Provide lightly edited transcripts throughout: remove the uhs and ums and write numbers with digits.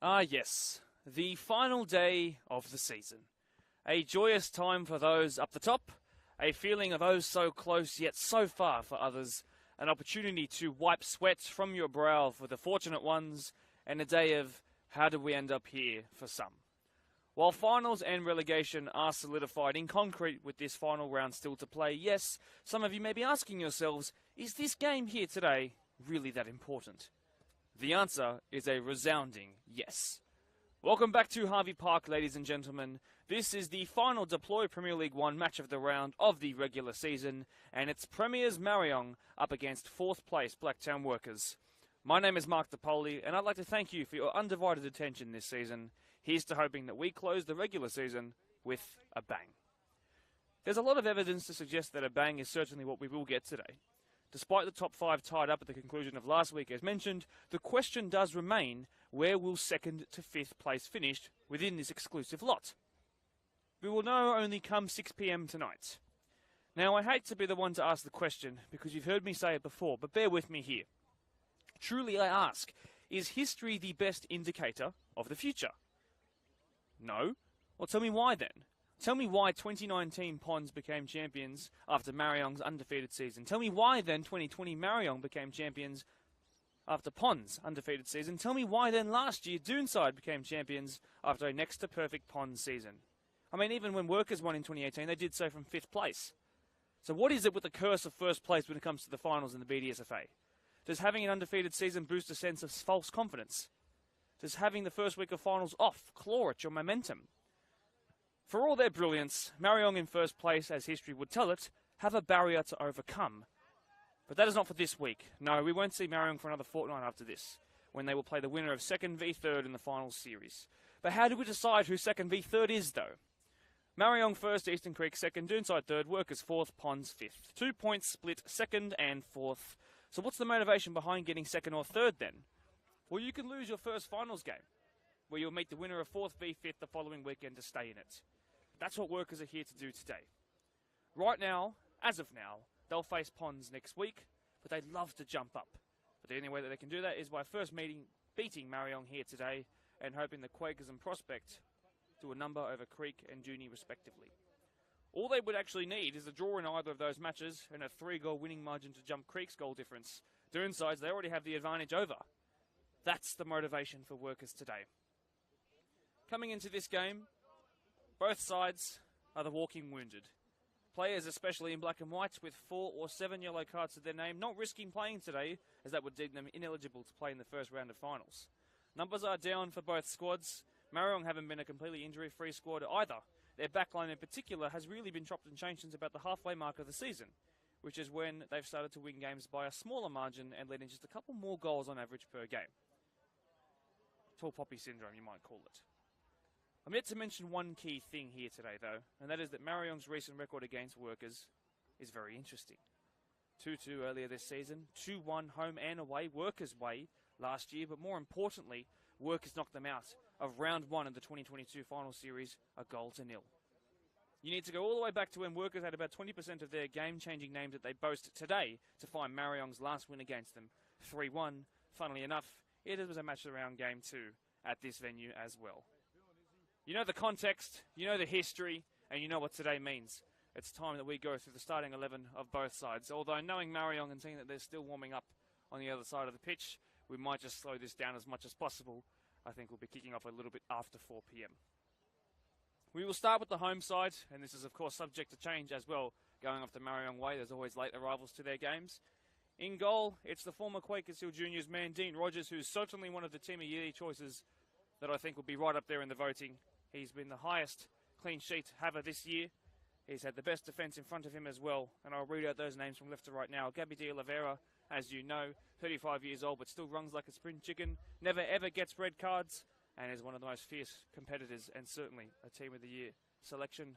Ah, yes, the final day of the season. A joyous time for those up the top, a feeling of oh so close yet so far for others, an opportunity to wipe sweat from your brow for the fortunate ones, and a day of how did we end up here for some. While finals and relegation are solidified in concrete with this final round still to play, yes, some of you may be asking yourselves, is this game here today really that important? The answer is a resounding yes. Welcome back to Harvey Park, ladies and gentlemen. This is the final Deploy Premier League 1 match of the round of the regular season, and it's Premiers Marayong up against 4th place Blacktown Workers. My name is Mark DePoli, and I'd like to thank you for your undivided attention this season. Here's to hoping that we close the regular season with a bang. There's a lot of evidence to suggest that a bang is certainly what we will get today. Despite the top 5 tied up at the conclusion of last week as mentioned, the question does remain, where will 2nd to 5th place finish within this exclusive lot? We will know only come 6 PM tonight. Now, I hate to be the one to ask the question, because you've heard me say it before, but bear with me here. Truly I ask, is history the best indicator of the future? No? Well, tell me why then. Tell me why 2019 Ponds became champions after Marayong's undefeated season. Tell me why then 2020 Marion became champions after Ponds' undefeated season. Tell me why then last year Doonside became champions after a next to perfect Ponds season. I mean, even when Workers won in 2018, they did so from 5th place. So what is it with the curse of 1st place when it comes to the finals in the BDSFA? Does having an undefeated season boost a sense of false confidence? Does having the first week of finals off claw at your momentum? For all their brilliance, Marayong in 1st place, as history would tell it, have a barrier to overcome. But that is not for this week. No, we won't see Marayong for another fortnight after this, when they will play the winner of 2nd v 3rd in the finals series. But how do we decide who 2nd v 3rd is, though? Marayong 1st, Eastern Creek 2nd, Doonside 3rd, Workers 4th, Ponds 5th. 2 points split 2nd and 4th. So what's the motivation behind getting 2nd or 3rd then? Well, you can lose your first finals game, where you'll meet the winner of 4th v 5th the following weekend to stay in it. That's what Workers are here to do today. Right now, as of now, they'll face Ponds next week, but they'd love to jump up. But the only way that they can do that is by first beating Marayong here today, and hoping the Quakers and Prospect do a number over Creek and Juni respectively. All they would actually need is a draw in either of those matches and a 3-goal winning margin to jump Creek's goal difference. Doonsides, they already have the advantage over. That's the motivation for Workers today. Coming into this game, both sides are the walking wounded. Players, especially in black and white, with 4 or 7 yellow cards to their name, not risking playing today, as that would deem them ineligible to play in the first round of finals. Numbers are down for both squads. Marayong haven't been a completely injury-free squad either. Their backline in particular has really been chopped and changed since about the halfway mark of the season, which is when they've started to win games by a smaller margin and letting just a couple more goals on average per game. Tall poppy syndrome, you might call it. I'm yet to mention one key thing here today, though, and that is that Marayong's recent record against Workers is very interesting. 2-2 earlier this season, 2-1 home and away, Workers' way last year, but more importantly, Workers knocked them out of round 1 of the 2022 final series, a 0-0. You need to go all the way back to when Workers had about 20% of their game-changing names that they boast today to find Marayong's last win against them, 3-1. Funnily enough, it was a match around game 2 at this venue as well. You know the context, you know the history, and you know what today means. It's time that we go through the starting 11 of both sides. Although knowing Marayong and seeing that they're still warming up on the other side of the pitch, we might just slow this down as much as possible. I think we'll be kicking off a little bit after 4 PM. We will start with the home side, and this is of course subject to change as well. Going off the Marayong way, there's always late arrivals to their games. In goal, it's the former Quakers Hill Juniors man, Dean Rogers, who's certainly one of the Team of Year choices that I think will be right up there in the voting. He's been the highest clean sheet haver this year. He's had the best defence in front of him as well. And I'll read out those names from left to right now. Gabby de Oliveira, as you know, 35 years old, but still runs like a spring chicken. Never ever gets red cards. And is one of the most fierce competitors, and certainly a Team of the Year selection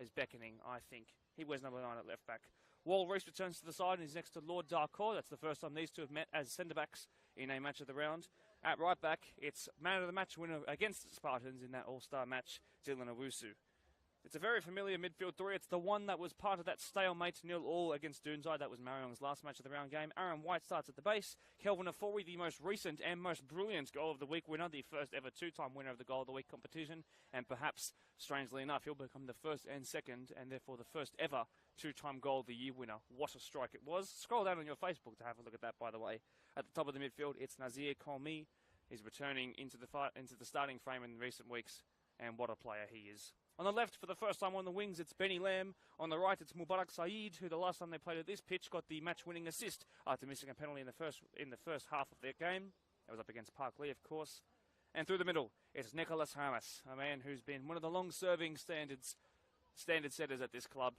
is beckoning, I think. He wears number 9 at left back. Wall Reese returns to the side and is next to Lord Darkor. That's the first time these two have met as centre-backs in a match of the round. At right back, it's man of the match winner against the Spartans in that all-star match, Dylan Owusu. It's a very familiar midfield three. It's the one that was part of that stalemate 0-0 against Doonside. That was Marayong's last match of the round game. Aaron White starts at the base. Kelvin Afori, the most recent and most brilliant goal of the week winner, the first ever two-time winner of the goal of the week competition. And perhaps, strangely enough, he'll become the first and second, and therefore the first ever two-time goal of the year winner. What a strike it was. Scroll down on your Facebook to have a look at that, by the way. At the top of the midfield, it's Nazir Kolmi. He's returning into the starting frame in recent weeks, and what a player he is. On the left, for the first time on the wings, it's Benny Lamb. On the right, it's Mubarak Saeed, who the last time they played at this pitch got the match-winning assist after missing a penalty in the first half of their game. That was up against Park Lee, of course. And through the middle, it's Nicholas Hamas, a man who's been one of the long-serving standard setters at this club.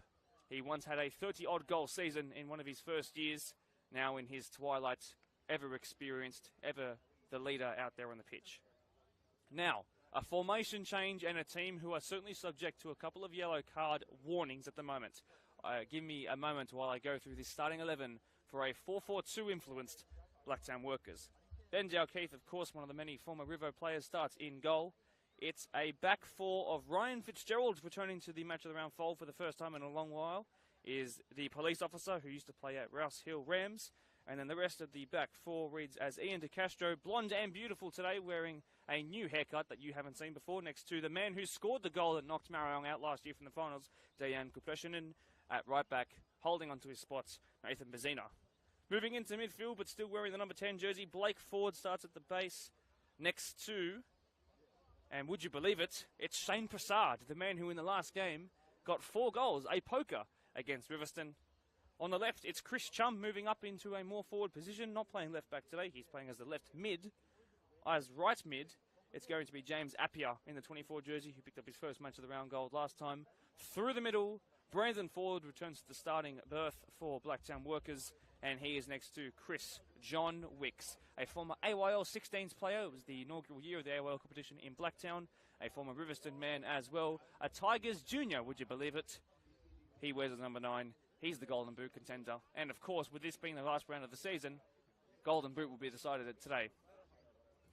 He once had a 30-odd goal season in one of his first years. Now in his twilight, ever experienced, ever the leader out there on the pitch. Now, a formation change and a team who are certainly subject to a couple of yellow card warnings at the moment. Give me a moment while I go through this starting 11 for a 4-4-2 influenced Blacktown Workers. Ben Dalkeith, of course, one of the many former Rivo players, starts in goal. It's a back four of Ryan Fitzgerald returning to the match of the round fold for the first time in a long while. Is the police officer who used to play at Rouse Hill Rams. And then the rest of the back four reads as Ian De Castro, blonde and beautiful today, wearing a new haircut that you haven't seen before, next to the man who scored the goal that knocked Marayong out last year from the finals, Dejan Kupeshinen, at right back, holding onto his spots, Nathan Bazina. Moving into midfield, but still wearing the number 10 jersey, Blake Ford starts at the base, next to, and would you believe it, it's Shane Prasad, the man who in the last game got 4 goals, a poker against Riverstone. On the left, it's Chris Chum moving up into a more forward position, not playing left back today. He's playing as the left mid. As right mid, it's going to be James Appiah in the 24 jersey, who picked up his first match of the round goal last time. Through the middle, Brandon Ford returns to the starting berth for Blacktown Workers, and he is next to Chris John Wicks, a former AYL 16s player. It was the inaugural year of the AYL competition in Blacktown, a former Riverstone man as well. A Tigers junior, would you believe it? He wears the number 9. He's the Golden Boot contender. And, of course, with this being the last round of the season, Golden Boot will be decided today.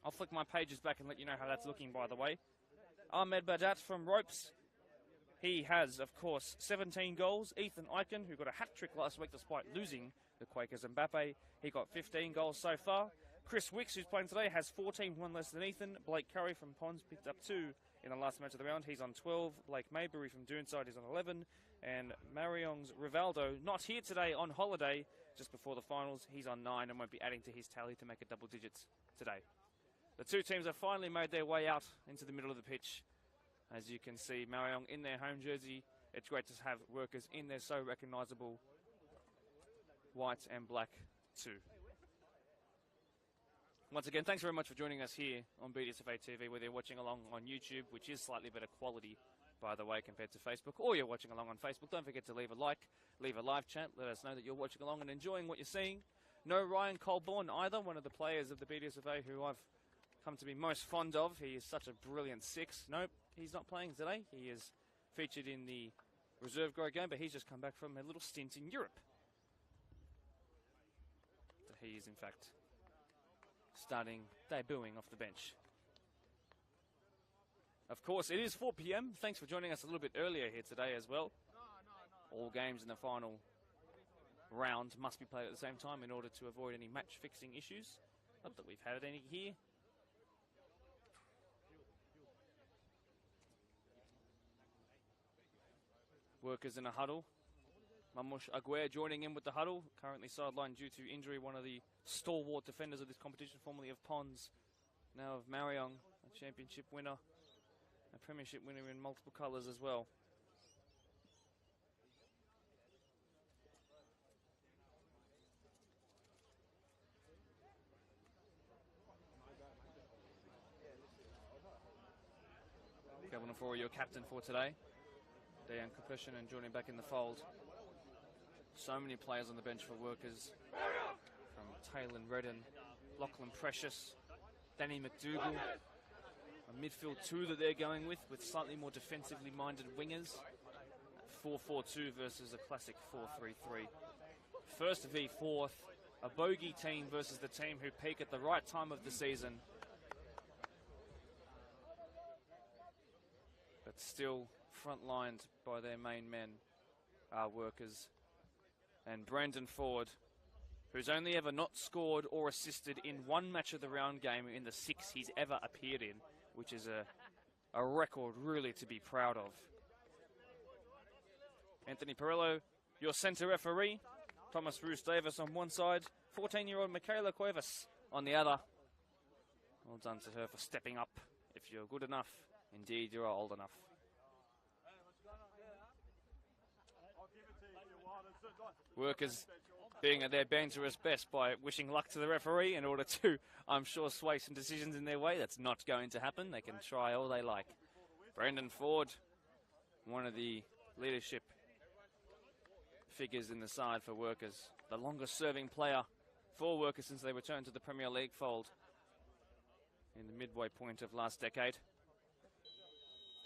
I'll flick my pages back and let you know how that's looking, by the way. Ahmed Badat from Ropes. He has, of course, 17 goals. Ethan Eichen, who got a hat-trick last week despite losing the Quakers Mbappe, he got 15 goals so far. Chris Wicks, who's playing today, has 14, one less than Ethan. Blake Curry from Ponds picked up 2 in the last match of the round. He's on 12. Blake Maybury from Doonside is on 11. And Marion's Rivaldo, not here today, on holiday, just before the finals. He's on 9 and won't be adding to his tally to make it double digits today. The two teams have finally made their way out into the middle of the pitch. As you can see, Marayong in their home jersey. It's great to have Workers in their so recognisable white and black too. Once again, thanks very much for joining us here on BDSFA TV, whether you're watching along on YouTube, which is slightly better quality, by the way, compared to Facebook, or you're watching along on Facebook. Don't forget to leave a like, leave a live chat, let us know that you're watching along and enjoying what you're seeing. No Ryan Colborne either, one of the players of the BDSFA who I've come to be most fond of. He is such a brilliant 6. Nope, he's not playing today. He is featured in the reserve grade game, but he's just come back from a little stint in Europe. So he is, in fact, debuting off the bench. Of course, it is 4 p.m. Thanks for joining us a little bit earlier here today as well. All games in the final round must be played at the same time in order to avoid any match-fixing issues. Not that we've had any here. Workers in a huddle. Mamush Aguirre joining in with the huddle. Currently sidelined due to injury. One of the stalwart defenders of this competition, formerly of Ponds, now of Marayong, a championship winner. A premiership winner in multiple colours as well. Governor for your captain for today. Dejan Kupeshinen joining back in the fold. So many players on the bench for Workers. From Taylor Redden, Lachlan Precious, Danny McDougall. A midfield 2 that they're going with slightly more defensively minded wingers. 4-4-2 versus a classic 4-3-3. First v fourth, a bogey team versus the team who peak at the right time of the season. But still front-lined by their main men are Workers. And Brandon Ford, who's only ever not scored or assisted in one match of the round game in the 6 he's ever appeared in, which is a record really to be proud of. Anthony Perillo, your centre referee. Thomas Roos Davis on one side, 14-year-old Michaela Cuevas on the other. Well done to her for stepping up. If you're good enough, indeed you are old enough. Workers being at their banterous best by wishing luck to the referee in order to, I'm sure, sway some decisions in their way. That's not going to happen. They can try all they like. Brandon Ford, one of the leadership figures in the side for Workers. The longest serving player for Workers since they returned to the Premier League fold in the midway point of last decade.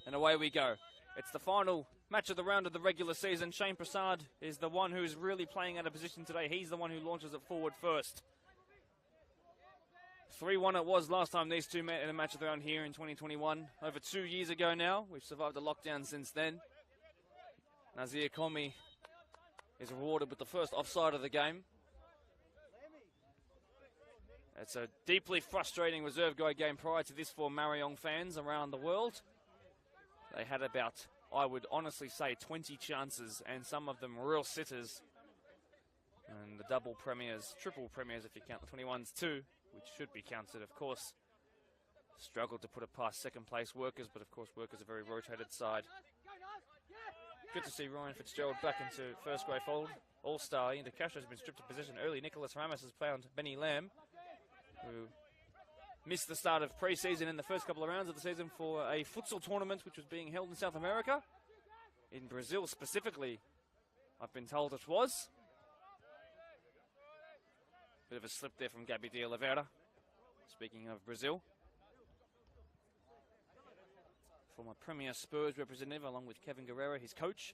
And away we go. It's the final match of the round of the regular season. Shane Prasad is the one who's really playing out of position today. He's the one who launches it forward first. 3-1 it was last time these two met in a match of the round here in 2021. Over 2 years ago now. We've survived a lockdown since then. Nazir Komi is rewarded with the first offside of the game. It's a deeply frustrating reserve guide game prior to this for Marayong fans around the world. They had about, I would honestly say, 20 chances, and some of them real sitters. And the double premiers, triple premiers if you count the 21s too, which should be counted, of course. Struggled to put it past second place Workers, but of course Workers a very rotated side. Good to see Ryan Fitzgerald back into first grade fold. All-star into Castro has been stripped of position early. Nicholas Ramos has found Benny Lamb, who missed the start of pre-season in the first couple of rounds of the season for a futsal tournament which was being held in South America. In Brazil specifically, I've been told it was. Bit of a slip there from Gabby de Oliveira. Speaking of Brazil. Former Premier Spurs representative along with Kevin Guerrero, his coach.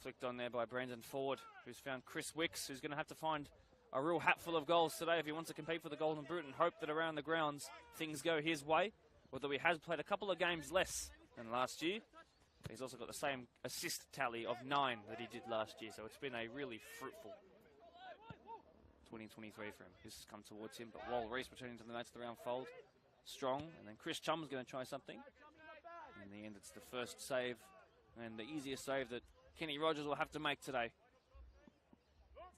Flicked on there by Brandon Ford, who's found Chris Wicks, who's going to have to find a real hatful of goals today if he wants to compete for the Golden Boot and hope that around the grounds things go his way. Although he has played a couple of games less than last year. He's also got the same assist tally of 9 that he did last year. So it's been a really fruitful 2023 for him. This has come towards him, but Wal Reese returning to the match of the round fold. Strong, and then Chris Chum's going to try something. In the end, it's the first save and the easiest save that Kenny Rogers will have to make today.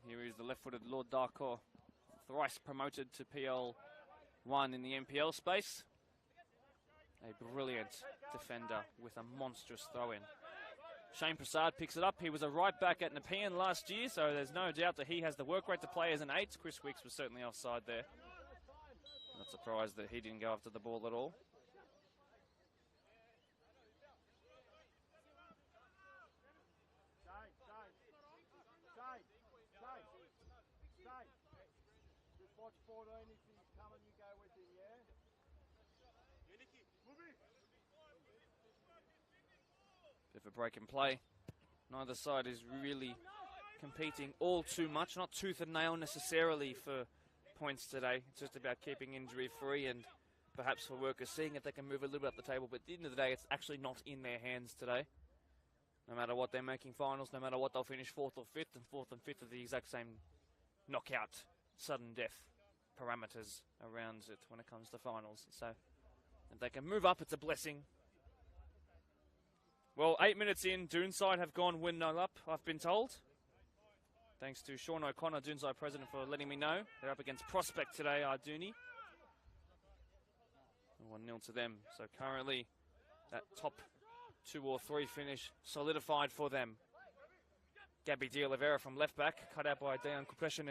Here is the left-footed Lord Darko, thrice promoted to PL1 in the NPL space. A brilliant defender with a monstrous throw-in. Shane Prasad picks it up. He was a right back at Nepean last year, so there's no doubt that he has the work rate to play as an 8. Chris Wicks was certainly offside there. Not surprised that he didn't go after the ball at all. Bit of a break in play. Neither side is really competing all too much, not tooth and nail necessarily for points today. It's just about keeping injury free and perhaps for Workers seeing if they can move a little bit up the table. But at the end of the day, it's actually not in their hands today. No matter what they're making finals, no matter what they'll finish 4th or 5th, and 4th and 5th are the exact same knockout, sudden death parameters around it when it comes to finals. So if they can move up, it's a blessing. Well, 8 minutes in, Doonside have gone 1-0 up, I've been told. Thanks to Sean O'Connor, Doonside president, for letting me know. They're up against Prospect today, Ardooney. 1-0 to them. So currently, that top 2 or 3 finish solidified for them. Gabby de Oliveira from left back, cut out by Dejan Kupeshin.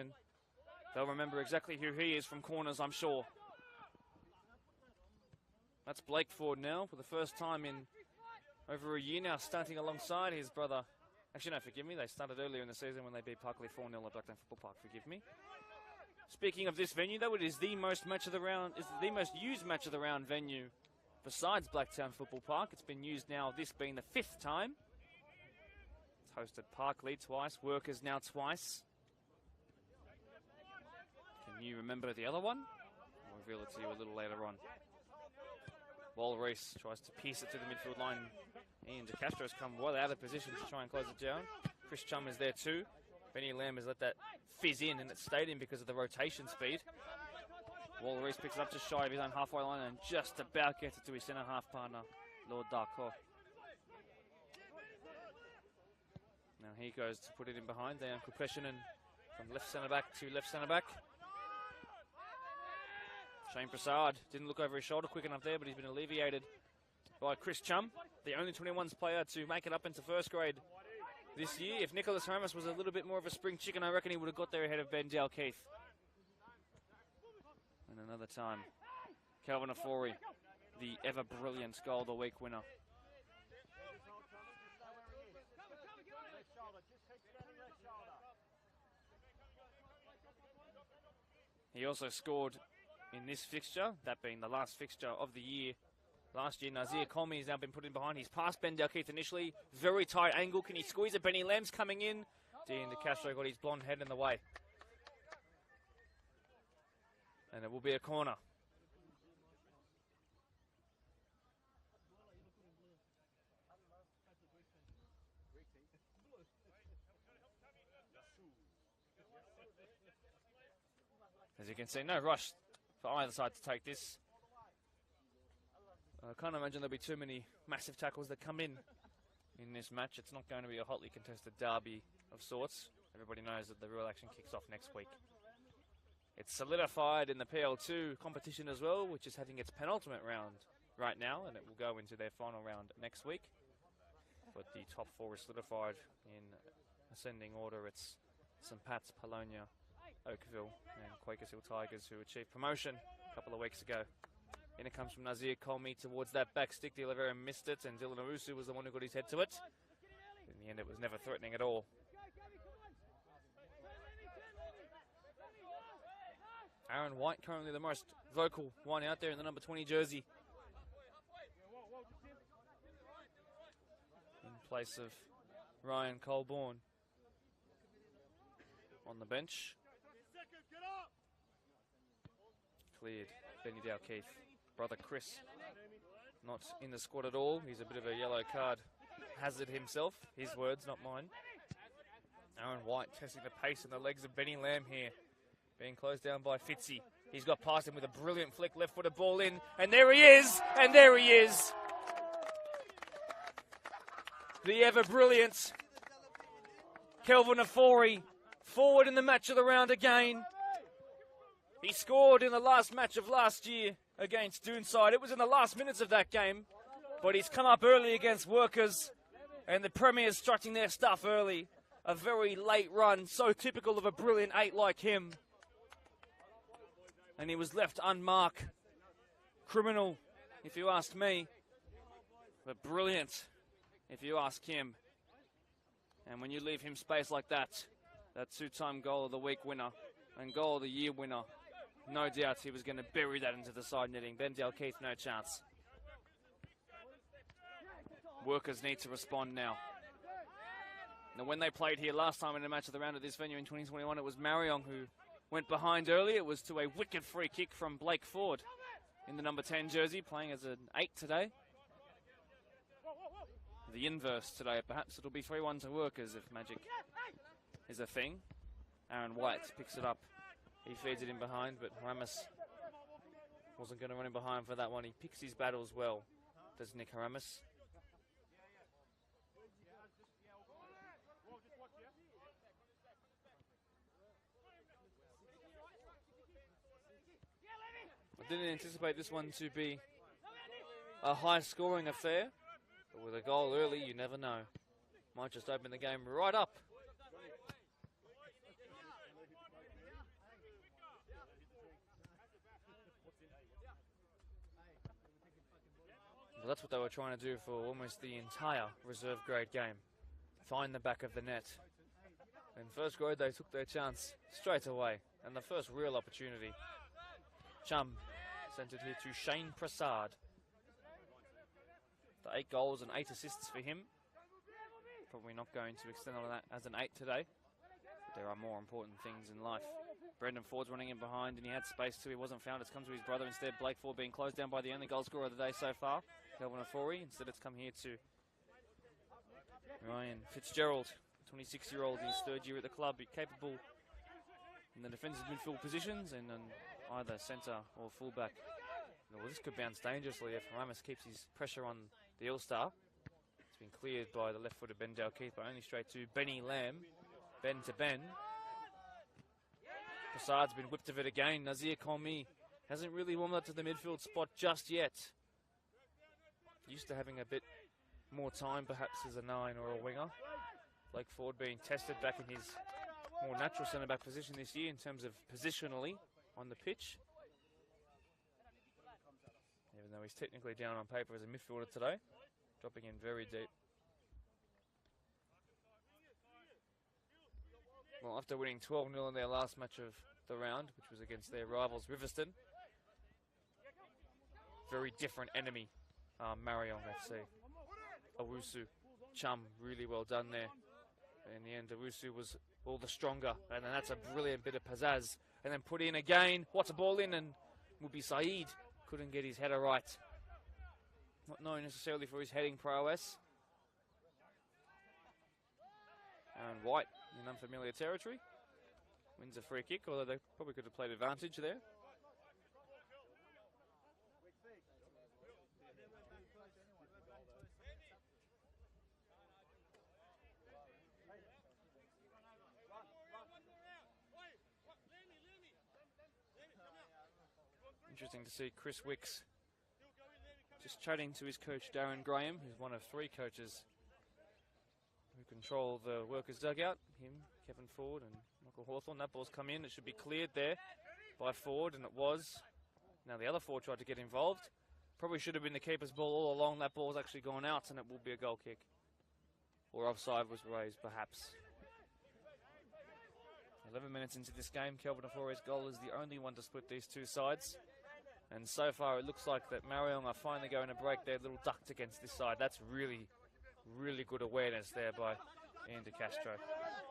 They'll remember exactly who he is from corners, I'm sure. That's Blake Ford now, for the first time in over a year now, starting alongside his brother. Actually, no, forgive me. They started earlier in the season when they beat Parkley 4-0 at Blacktown Football Park. Forgive me. Speaking of this venue, though, it is the most match of the round. Is the most used match of the round venue besides Blacktown Football Park. It's been used now. This being the 5th time. It's hosted Parkley twice. Workers now twice. Can you remember the other one? I'll reveal it to you a little later on. Wal Reese tries to pierce it to the midfield line. Ian DeCastro's come well out of position to try and close it down. Chris Chum is there too. Benny Lamb has let that fizz in, and it stayed in because of the rotation speed. Waller Reese picks it up just shy of his own halfway line and just about gets it to his centre half partner, Lord Darko. Now he goes to put it in behind there. Kupeshinen from left centre back to left centre back. Shane Prasad didn't look over his shoulder quick enough there, but he's been alleviated by Chris Chum, the only 21s player to make it up into first grade this year. If Nicholas Ramos was a little bit more of a spring chicken, I reckon he would have got there ahead of Ben Dalkeith. And another time, Calvin Afori, the ever-brilliant Goal of the Week winner. He also scored in this fixture, that being the last fixture of the year. Last year, Nazir Colmy has now been put in behind. He's passed Ben Dalkeith initially. Very tight angle. Can he squeeze it? Benny Lamb's coming in. Dean DeCastro got his blonde head in the way. And it will be a corner. As you can see, no rush for either side to take this. I can't imagine there'll be too many massive tackles that come in this match. It's not going to be a hotly contested derby of sorts. Everybody knows that the real action kicks off next week. It's solidified in the PL2 competition as well, which is having its penultimate round right now, and it will go into their final round next week. But the top four is solidified in ascending order. It's St. Pat's, Polonia, Oakville, and Quakers Hill Tigers, who achieved promotion a couple of weeks ago. In it comes from Nazir Colmy towards that back stick. De Oliveira missed it, and Dylan Owusu was the one who got his head to it. In the end, it was never threatening at all. Aaron White, currently the most vocal one out there in the number 20 jersey. In place of Ryan Colborne on the bench. Cleared. Benny Dalkeith. Brother Chris not in the squad at all. He's a bit of a yellow card hazard himself. His words, not mine. Aaron White testing the pace and the legs of Benny Lamb here. Being closed down by Fitzy. He's got past him with a brilliant flick, left-footed ball in. And there he is! And there he is! The ever-brilliant Kelvin Afori, forward in the match of the round again. He scored in the last match of last year against Doonside. It was in the last minutes of that game, but he's come up early against Workers, and the Premiers strutting their stuff early. A very late run, so typical of a brilliant 8 like him. And he was left unmarked. Criminal, if you ask me, but brilliant, if you ask him. And when you leave him space like that, that 2-time Goal of the Week winner and Goal of the Year winner, no doubt he was going to bury that into the side netting. Ben Dalkeith, no chance. Workers need to respond now. Now, when they played here last time in a match of the round at this venue in 2021, it was Marayong who went behind early. It was to a wicked free kick from Blake Ford in the number 10 jersey, playing as an 8 today. The inverse today, perhaps it'll be 3-1 to Workers if magic is a thing. Aaron White picks it up. He feeds it in behind, but Ramos wasn't going to run in behind for that one. He picks his battles well, does Nick Ramos. I didn't anticipate this one to be a high-scoring affair, but with a goal early, you never know. Might just open the game right up. Well, that's what they were trying to do for almost the entire reserve grade game. Find the back of the net. In first grade, they took their chance straight away, and the first real opportunity. Chum sent it here to Shane Prasad. The 8 goals and 8 assists for him. Probably not going to extend on that as an 8 today. But there are more important things in life. Brendan Ford's running in behind, and he had space too. He wasn't found. It's come to his brother instead. Blake Ford being closed down by the only goal scorer of the day so far, Kelvin Afori. Instead, it's come here to Ryan Fitzgerald, 26-year-old, his third year at the club, capable in the defensive midfield positions and on either centre or fullback. Well, this could bounce dangerously if Ramos keeps his pressure on the All-Star. It's been cleared by the left-footed Ben Dalkeith, but only straight to Benny Lamb. Ben to Ben. Prasad's been whipped of it again. Nazir Komi hasn't really warmed up to the midfield spot just yet. Used to having a bit more time perhaps as a 9 or a winger. Blake Ford being tested back in his more natural centre-back position this year in terms of positionally on the pitch. Even though he's technically down on paper as a midfielder today. Dropping in very deep. Well, after winning 12-0 in their last match of the round, which was against their rivals Riverston. Very different enemy, Marayong FC. Owusu, Chum, really well done there. In the end, Owusu was all the stronger, and then that's a brilliant bit of pizzazz. And then put in again, what's a ball in, and Mubi Saeed couldn't get his header right. Not known necessarily for his heading prowess. Aaron White in unfamiliar territory. Wins a free kick, although they probably could have played advantage there. Interesting to see Chris Wicks just chatting to his coach Darren Graham, who's one of 3 coaches who control the workers' dugout. Him, Kevin Ford and Michael Hawthorne. That ball's come in. It should be cleared there by Ford, and it was. Now the other 4 tried to get involved. Probably should have been the keeper's ball all along. That ball's actually gone out, and it will be a goal kick. Or offside was raised, perhaps. 11 minutes into this game, Kelvin Afore's goal is the only one to split these two sides. And so far it looks like that Marion are finally going to break their little duct against this side. That's really, really good awareness there by Ian De Castro.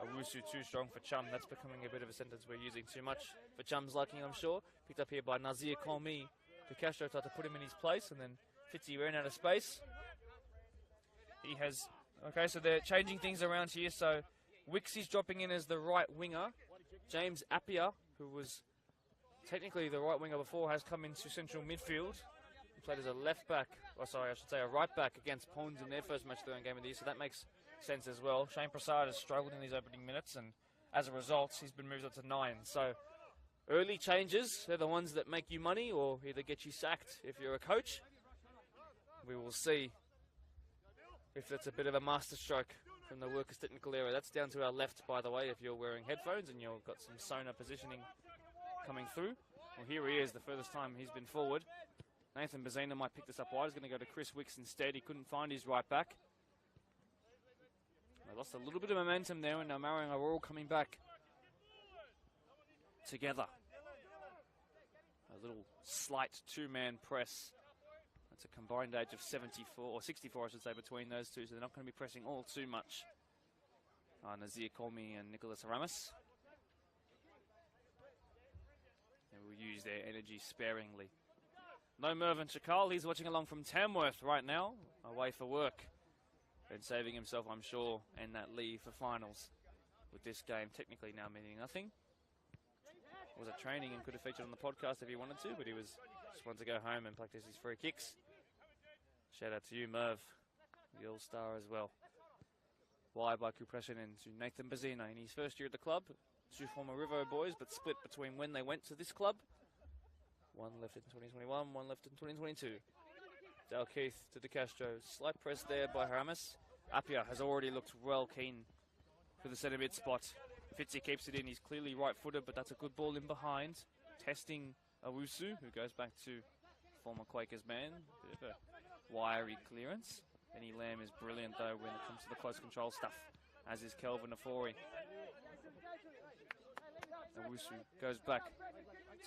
Owusu too strong for Chum. That's becoming a bit of a sentence we're using too much for Chum's liking, I'm sure. Picked up here by Nazir Komi. De Castro tried to put him in his place, and then Fitzy ran out of space. He has... Okay, so they're changing things around here. So Wicks is dropping in as the right winger. James Appiah, who was technically the right winger before, has come into central midfield. He played as a left back, or sorry, I should say a right back against Pons in their first match of their own game of the year, so that makes sense as well. Shane Prasad has struggled in these opening minutes, and as a result, he's been moved up to 9. So early changes, they're the ones that make you money or either get you sacked if you're a coach. We will see if that's a bit of a masterstroke from the workers' technical area. That's down to our left, by the way, if you're wearing headphones and you've got some sonar positioning coming through. Well, here he is, the furthest time he's been forward. Nathan Bazina might pick this up wide. He's going to go to Chris Wicks instead. He couldn't find his right back. They lost a little bit of momentum there, and now Marion are all coming back together. A little slight 2-man press. That's a combined age of 74, or 64 I should say, between those two, so they're not going to be pressing all too much. Nazir Komi and Nicholas Ramos. They will use their energy sparingly. No Mervyn Chakal, he's watching along from Tamworth right now, away for work. And saving himself, I'm sure, and that leave for finals. With this game technically now meaning nothing. Was a training and could have featured on the podcast if he wanted to, but he just wanted to go home and practice his free kicks. Shout out to you, Merv, the All-Star as well. Wide by compression into Nathan Bazina in his first year at the club. 2 former Rivo boys, but split between when they went to this club. One left in 2021, one left in 2022. Dalkeith to De Castro. Slight press there by Ramos. Appiah has already looked well keen for the centre mid spot. Fitzy keeps it in. He's clearly right-footed, but that's a good ball in behind. Testing Owusu, who goes back to former Quakers man. Bit of a wiry clearance. Benny Lamb is brilliant, though, when it comes to the close control stuff, as is Kelvin Afori. Owusu goes back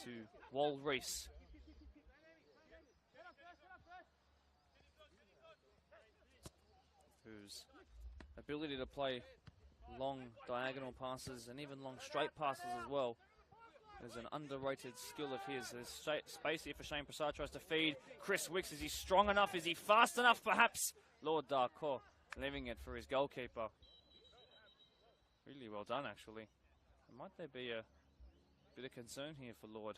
to Wal Reese. Whose ability to play long diagonal passes and even long straight passes as well is an underrated skill of his. There's space here for Shane Prasad, tries to feed Chris Wicks. Is he strong enough? Is he fast enough, perhaps? Lord Darko leaving it for his goalkeeper. Really well done, actually. Might there be a bit of concern here for Lord?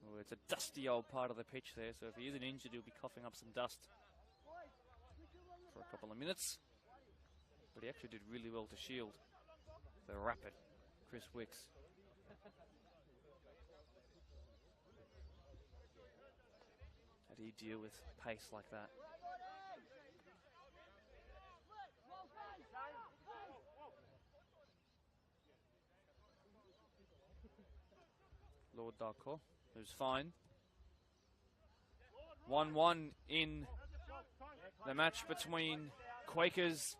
Oh, it's a dusty old part of the pitch there, so if he isn't injured, he'll be coughing up some dust for a couple of minutes. But he actually did really well to shield the rapid Chris Wicks. How do you deal with pace like that? Lord Darko, who's fine. 1-1 in the match between Quakers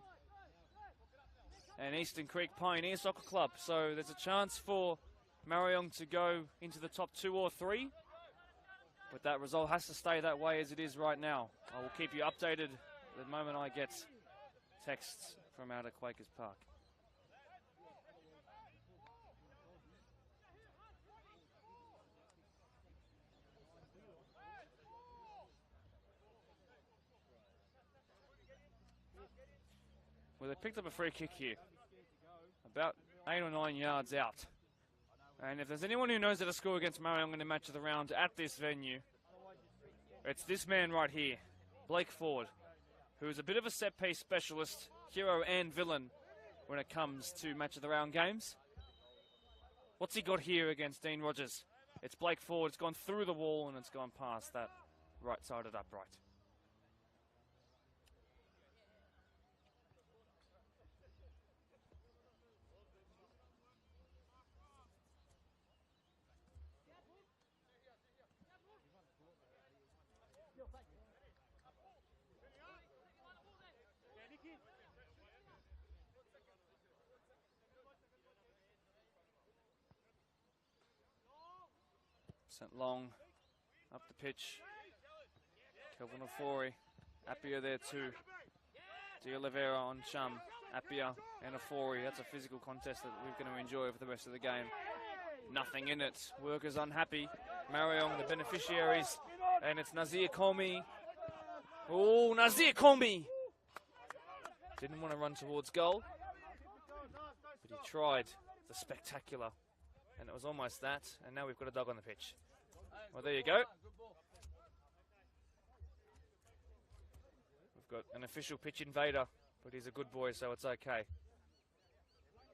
and Eastern Creek Pioneer Soccer Club. So there's a chance for Marayong to go into the top 2 or 3. But that result has to stay that way as it is right now. I will keep you updated the moment I get texts from out at Quakers Park. Well, they picked up a free kick here, about 8 or 9 yards out. And if there's anyone who knows how to score against Marayong in the match of the round at this venue, it's this man right here, Blake Ford, who is a bit of a set-piece specialist, hero and villain when it comes to match of the round games. What's he got here against Dean Rogers? It's Blake Ford. It's gone through the wall and it's gone past that right-sided upright. Sent long up the pitch. Kelvin Ofori. Appiah there too. De Oliveira on Chum. Appiah and Ofori. That's a physical contest that we're going to enjoy for the rest of the game. Nothing in it. Workers unhappy. Marayong, the beneficiaries. And it's Nazir Komi. Oh, Nazir Komi! Didn't want to run towards goal. But he tried the spectacular. And it was almost that. And now we've got a dog on the pitch. Well, there you go. We've got an official pitch invader, but he's a good boy, so it's okay.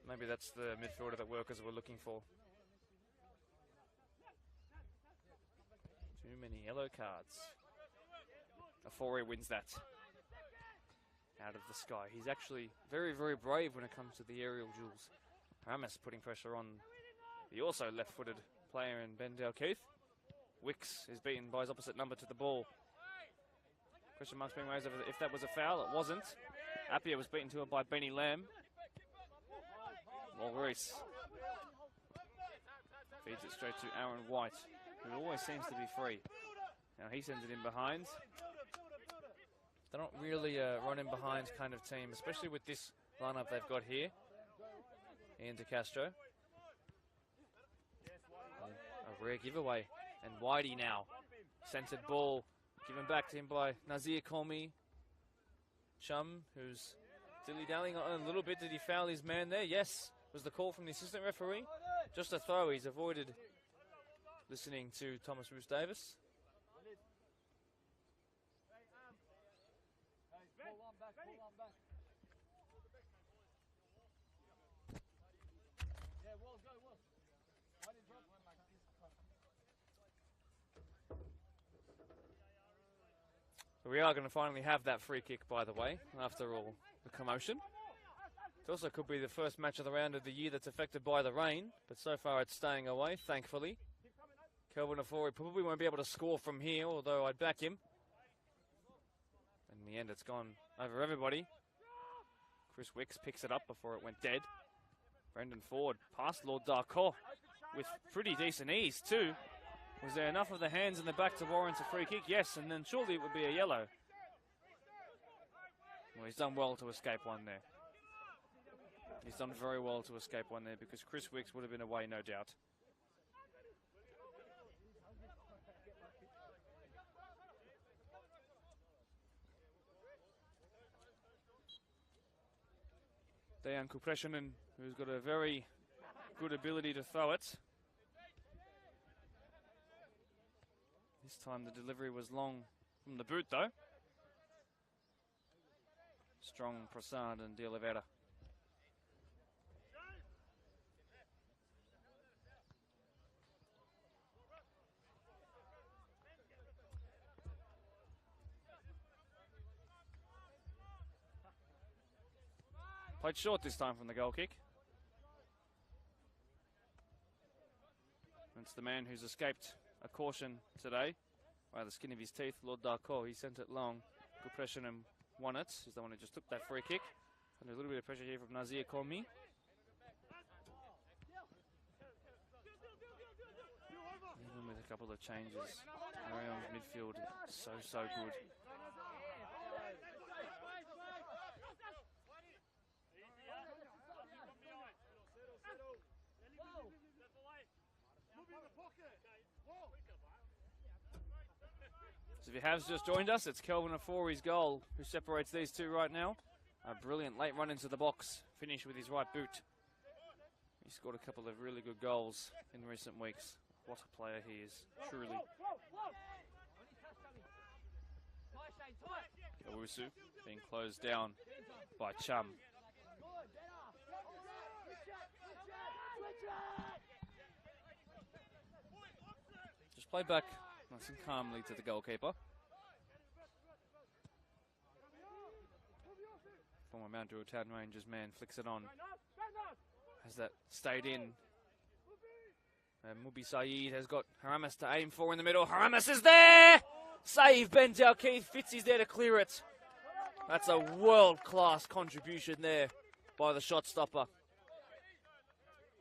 Maybe that's the midfielder that Workers were looking for. Too many yellow cards. Ofori wins that. Out of the sky. He's actually very, very brave when it comes to the aerial duels. Ramis putting pressure on the also left-footed player in Ben Dalkeith. Wicks is beaten by his opposite number to the ball. Question marks being raised over if that was a foul. It wasn't. Appiah was beaten to it by Benny Lamb. Reese feeds it straight to Aaron White, who always seems to be free. Now he sends it in behind. They're not really a run in behind kind of team, especially with this lineup they've got here. Ian DeCastro. A rare giveaway. And Whitey now. Centered ball given back to him by Nazir Komi. Chum, who's dilly-dallying on a little bit. Did he foul his man there? Yes. Was the call from the assistant referee. Just a throw. He's avoided listening to Thomas Roos Davis. We are going to finally have that free kick, by the way, after all the commotion. It also could be the first match of the round of the year that's affected by the rain, but so far it's staying away, thankfully. Kelvin Ofori probably won't be able to score from here, although I'd back him. In the end, it's gone over everybody. Chris Wicks picks it up before it went dead. Brendan Ford past Lord Darko with pretty decent ease, too. Was there enough of the hands in the back to warrant a free kick? Yes, and then surely it would be a yellow. Well, he's done well to escape one there. He's done very well to escape one there because Chris Wicks would have been away, no doubt. Dejan Kupreshinen, who's got a very good ability to throw it. This time the delivery was long from the boot though. Strong Prasad and De Oliveira. Played short this time from the goal kick. It's the man who's escaped a caution today by the skin of his teeth, Lord Darko. He sent it long. Good pressure and won it. He's the one who just took that free kick. Under a little bit of pressure here from Nazir Komi. Even with a couple of changes, Marayong's midfield so good. So if you have just joined us, it's Kelvin Afori's goal who separates these two right now. A brilliant late run into the box, finish with his right boot. He scored a couple of really good goals in recent weeks. What a player he is, truly. Kawusu being closed down by Chum. Just play back nice and calmly to the goalkeeper. Former Mount Druitt Town Rangers man flicks it on. Has that stayed in. And Mubi Saeed has got Haramis to aim for in the middle. Haramis is there! Save Ben Dalkeith. Fitzy's there to clear it. That's a world-class contribution there by the shot stopper.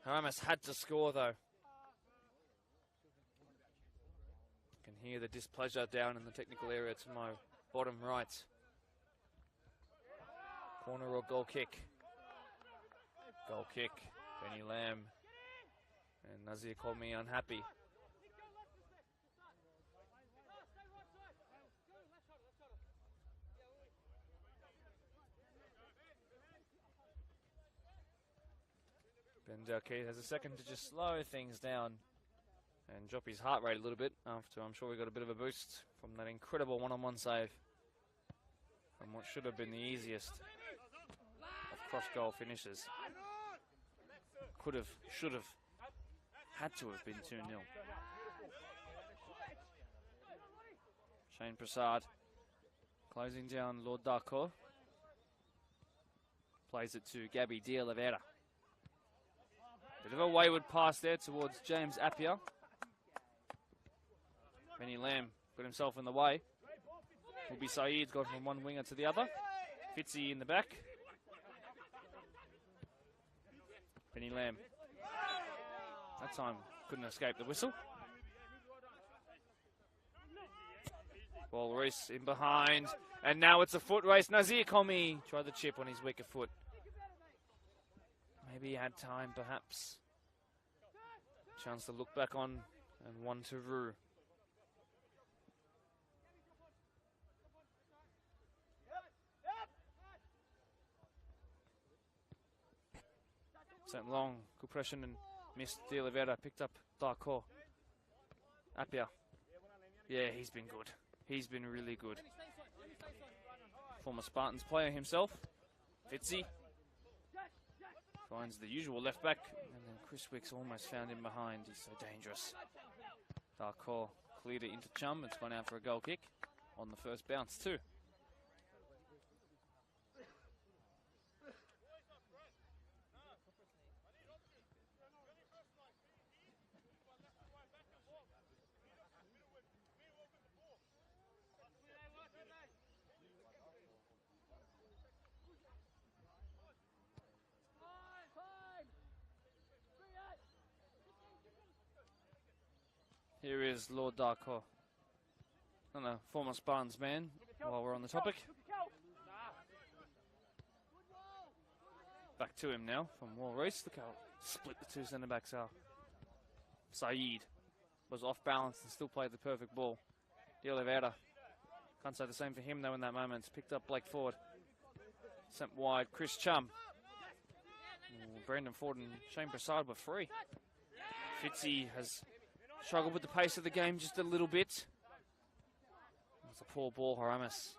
Haramis had to score though. You can hear the displeasure down in the technical area to my bottom right. Corner or goal kick. Goal kick. Benny Lamb and Nazir Komi unhappy. Ben Dalkeith has a second to just slow things down and drop his heart rate a little bit after I'm sure we got a bit of a boost from that incredible one-on-one save from what should have been the easiest of cross-goal finishes. Could have, should have, had to have been 2-0. Shane Prasad closing down Lord Darko. Plays it to Gabby De Oliveira. Bit of a wayward pass there towards James Appiah. Benny Lamb got himself in the way. Mubi Saeed's gone from one winger to the other. Fitzy in the back. Benny Lamb. That time couldn't escape the whistle. Ball Reese in behind. And now it's a foot race. Nazir Komi tried the chip on his weaker foot. Maybe he had time, perhaps. Chance to look back on and one to Rue. Sent long, good pressure and missed. De Oliveira picked up Darko. Appiah. Yeah, he's been good. He's been really good. Former Spartans player himself. Fitzy. Finds the usual left back. And then Chris Wicks almost found him behind. He's so dangerous. Darko cleared it into Chum. It's gone out for a goal kick on the first bounce too. Here is Lord Darko. No, former Spartans man, while we're on the topic. Back to him now from Wall Reese. Look how split the two centre backs are. Saeed was off balance and still played the perfect ball. De Oliveira. Can't say the same for him though in that moment. Picked up Blake Ford. Sent wide. Chris Chum. Brandon Ford and Shane Prasad were free. Fitzy has struggled with the pace of the game just a little bit. It's a poor ball, Haramis.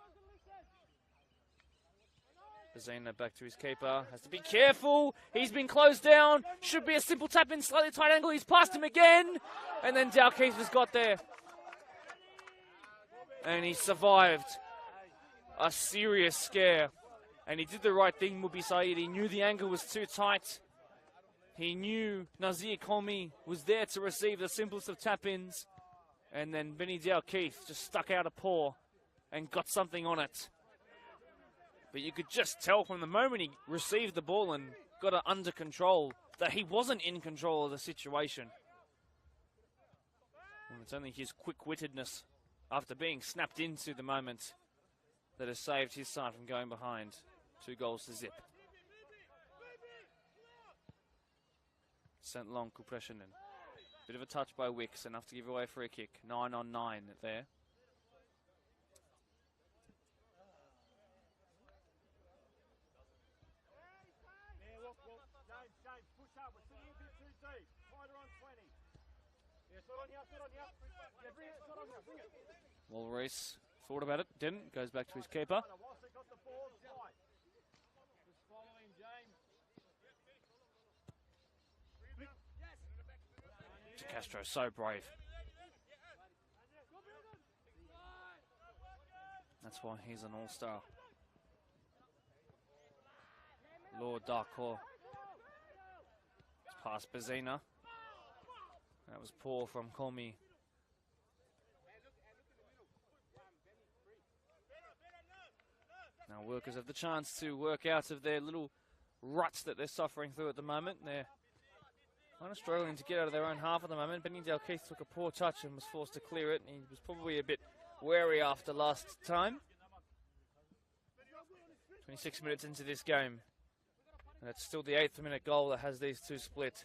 Bazina back to his keeper. Has to be careful. He's been closed down. Should be a simple tap in, slightly tight angle. He's passed him again. And then Dalkeith has got there. And he survived a serious scare. And he did the right thing, Mubi Saeed. He knew the angle was too tight. He knew Nazir Komi was there to receive the simplest of tap-ins. And then Benny Dalkeith just stuck out a paw and got something on it. But you could just tell from the moment he received the ball and got it under control that he wasn't in control of the situation. And it's only his quick-wittedness after being snapped into the moment that has saved his side from going behind. 2 goals to zip. Sent long compression in. Bit of a touch by Wicks, enough to give away a free kick. 9 on 9 there. Well, Reese thought about it, didn't. Goes back to his keeper. Castro, so brave. That's why he's an all-star. Lord Darkor. It's past Bazina. That was poor from Komi. Now workers have the chance to work out of their little ruts that they're suffering through at the moment. They're kind of struggling to get out of their own half at the moment. Benny Dalkeith took a poor touch and was forced to clear it. He was probably a bit wary after last time. 26 minutes into this game. And it's still the 8th minute goal that has these two split.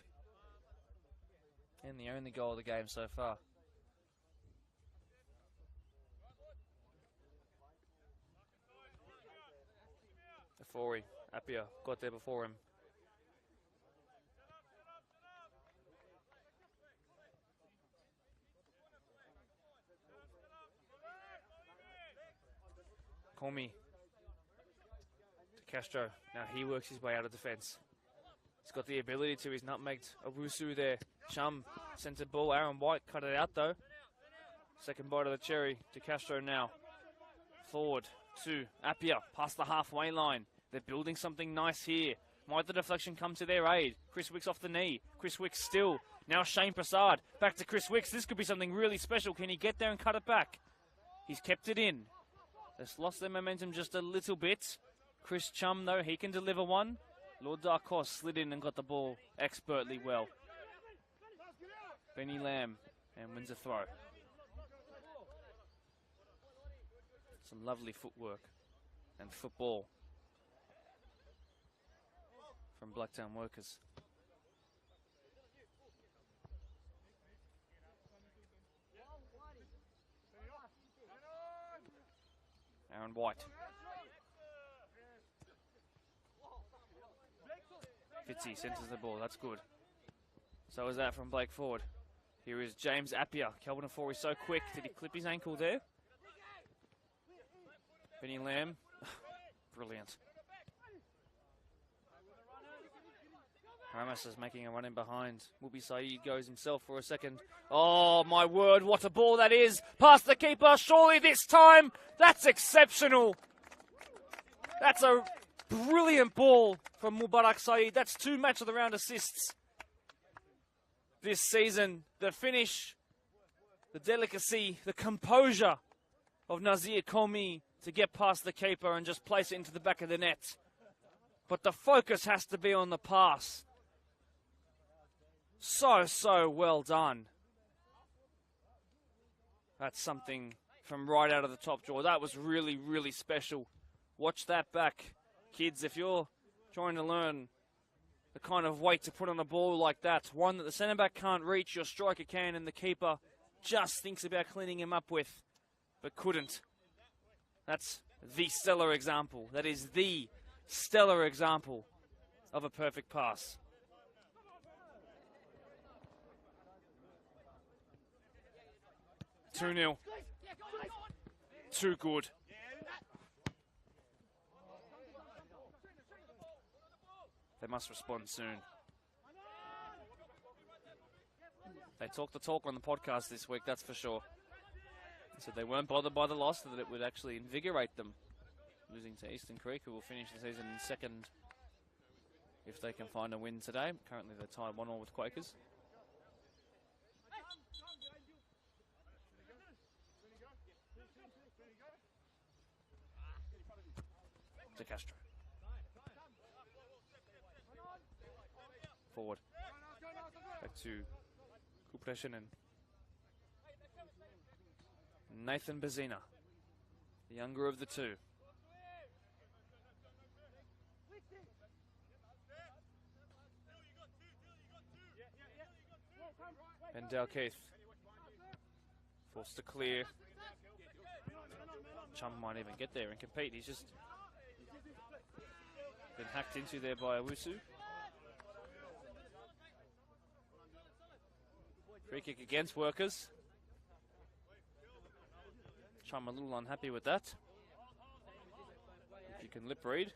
And the only goal of the game so far. Afori, Appiah got there before him. Komi to Castro. Now he works his way out of defence. He's got the ability to. He's nutmegged Owusu there. Chum sent a ball. Aaron White cut it out though. Second bite of the cherry to Castro now. Forward to Appiah past the halfway line. They're building something nice here. Might the deflection come to their aid? Chris Wicks off the knee. Chris Wicks still. Now Shane Prasad. Back to Chris Wicks. This could be something really special. Can he get there and cut it back? He's kept it in. They've lost their momentum just a little bit. Chris Chum, though, he can deliver one. Lord Darkos slid in and got the ball expertly well. Benny Lamb and wins a throw. Some lovely footwork and football from Blacktown workers. Aaron White. Fitzy centres the ball, that's good. So is that from Blake Ford. Here is James Appiah. Kelvin Afori so quick. Did he clip his ankle there? Benny Lamb. Brilliant. Ramas is making a run in behind. Mubi Saeed goes himself for a second. Oh, my word, what a ball that is. Past the keeper, surely this time. That's exceptional. That's a brilliant ball from Mubarak Saeed. That's 2 match of the round assists this season. The finish, the delicacy, the composure of Nazir Komi to get past the keeper and just place it into the back of the net. But the focus has to be on the pass. So well done. That's something from right out of the top drawer. That was really special. Watch that back. Kids, if you're trying to learn the kind of weight to put on a ball like that, one that the centre back can't reach, your striker can, and the keeper just thinks about cleaning him up with, but couldn't. That's the stellar example. That is the stellar example of a perfect pass. 2-0. Too good. They must respond soon. They talked the talk on the podcast this week, that's for sure. So they weren't bothered by the loss, that it would actually invigorate them. Losing to Eastern Creek, who will finish the season in second if they can find a win today. Currently they're tied 1-1 with Quakers. De Castro. Forward. Back to Kupreshin and Nathan Bazina, the younger of the two. And Dalkeith forced to clear. Chum might even get there and compete. He's just been hacked into there by Owusu. Free kick against Workers. Chum a little unhappy with that. If you can lip read.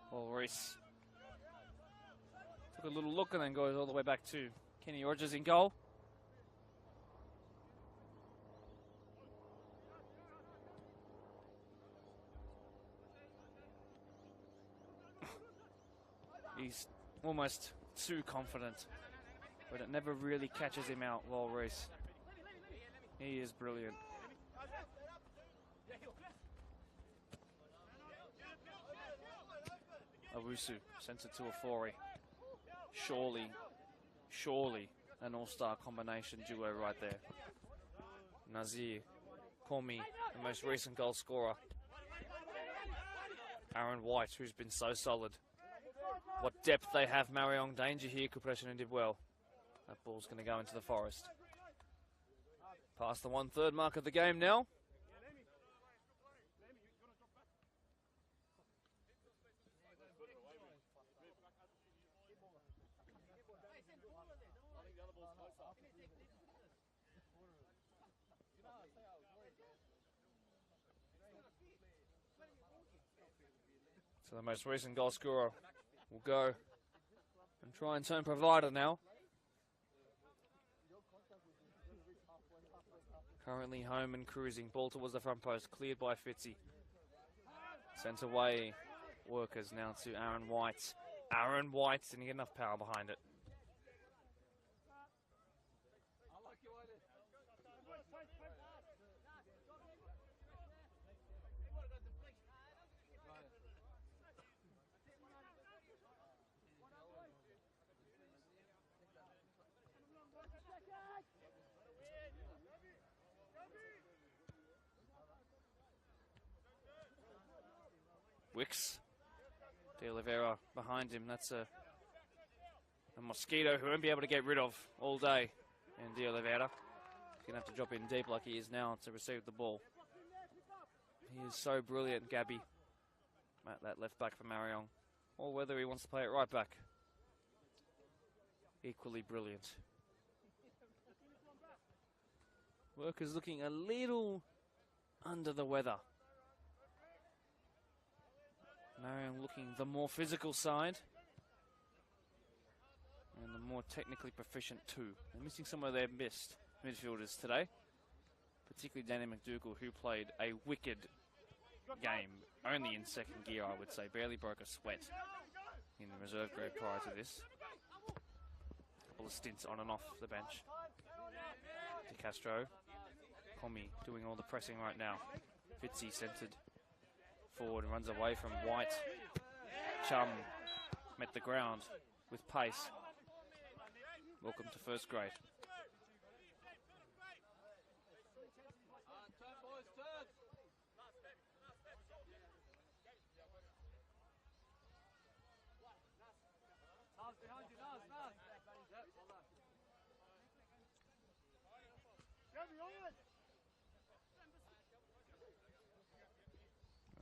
Well, Reese took a little look and then goes all the way back to Kenny Rogers in goal. He's almost too confident, but it never really catches him out, Lowell Reese. He is brilliant. Owusu sends it to Ofori. Surely an all-star combination duo right there. Nazir, Komi, the most recent goal scorer. Aaron White, who's been so solid. What depth they have. Marayong danger here. Kupreshin did well. That ball's going to go into the forest. Past the 1/3 mark of the game now. So the most recent goal scorer will go and try and turn provider now. Currently home and cruising. Ball towards the front post. Cleared by Fitzy. Sent away. Workers now to Aaron White. Aaron White didn't get enough power behind it. Wicks. De Oliveira behind him. That's a mosquito who won't be able to get rid of all day. And De Oliveira, he's going to have to drop in deep like he is now to receive the ball. He is so brilliant, Gabby, at that left back for Marayong. Or whether he wants to play it right back. Equally brilliant. Workers looking a little under the weather. Marion looking the more physical side and the more technically proficient too. They're missing some of their best midfielders today, particularly Danny McDougall, who played a wicked game, only in second gear I would say, barely broke a sweat in the reserve grade prior to this. A couple of stints on and off the bench. De Castro, Komi doing all the pressing right now. Fitzy centred forward and runs away from White. Chum met the ground with pace. Welcome to first grade.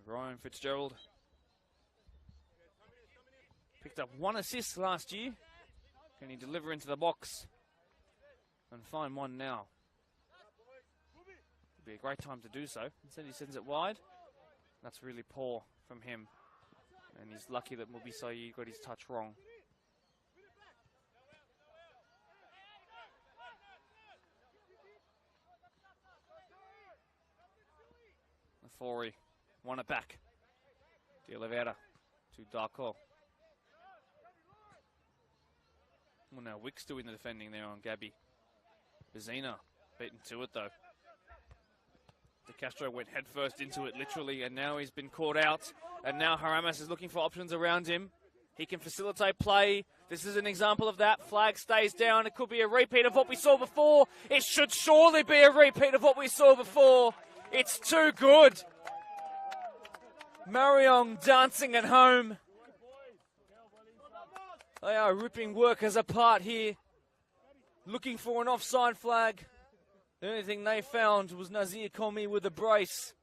Ryan Fitzgerald picked up 1 assist last year. Can he deliver into the box and find one now? Would be a great time to do so. Instead he sends it wide. That's really poor from him. And he's lucky that Mubisayi got his touch wrong. Lafori won it back. De Oliveira to Darko. Well, now Wick's doing the defending there on Gabby. Bezina beaten to it though. De Castro went headfirst into it literally, and now he's been caught out. And now Haramas is looking for options around him. He can facilitate play. This is an example of that. Flag stays down. It could be a repeat of what we saw before. It should surely be a repeat of what we saw before. It's too good. Marayong dancing at home. They are ripping workers apart here. Looking for an offside flag. The only thing they found was Nazir Komi with a brace.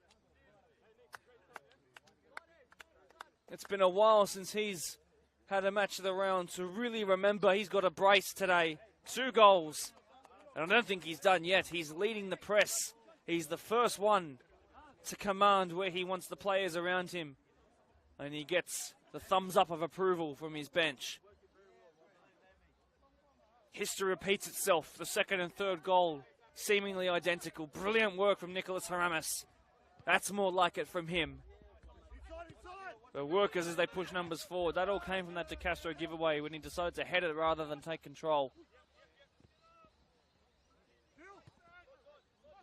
It's been a while since he's had a match of the round to really remember he's got a brace today. 2 goals. And I don't think he's done yet. He's leading the press. He's the first one to command where he wants the players around him. And he gets the thumbs up of approval from his bench. History repeats itself. The second and third goal, seemingly identical. Brilliant work from Nicholas Haramas. That's more like it from him. The workers as they push numbers forward. That all came from that De Castro giveaway when he decided to head it rather than take control.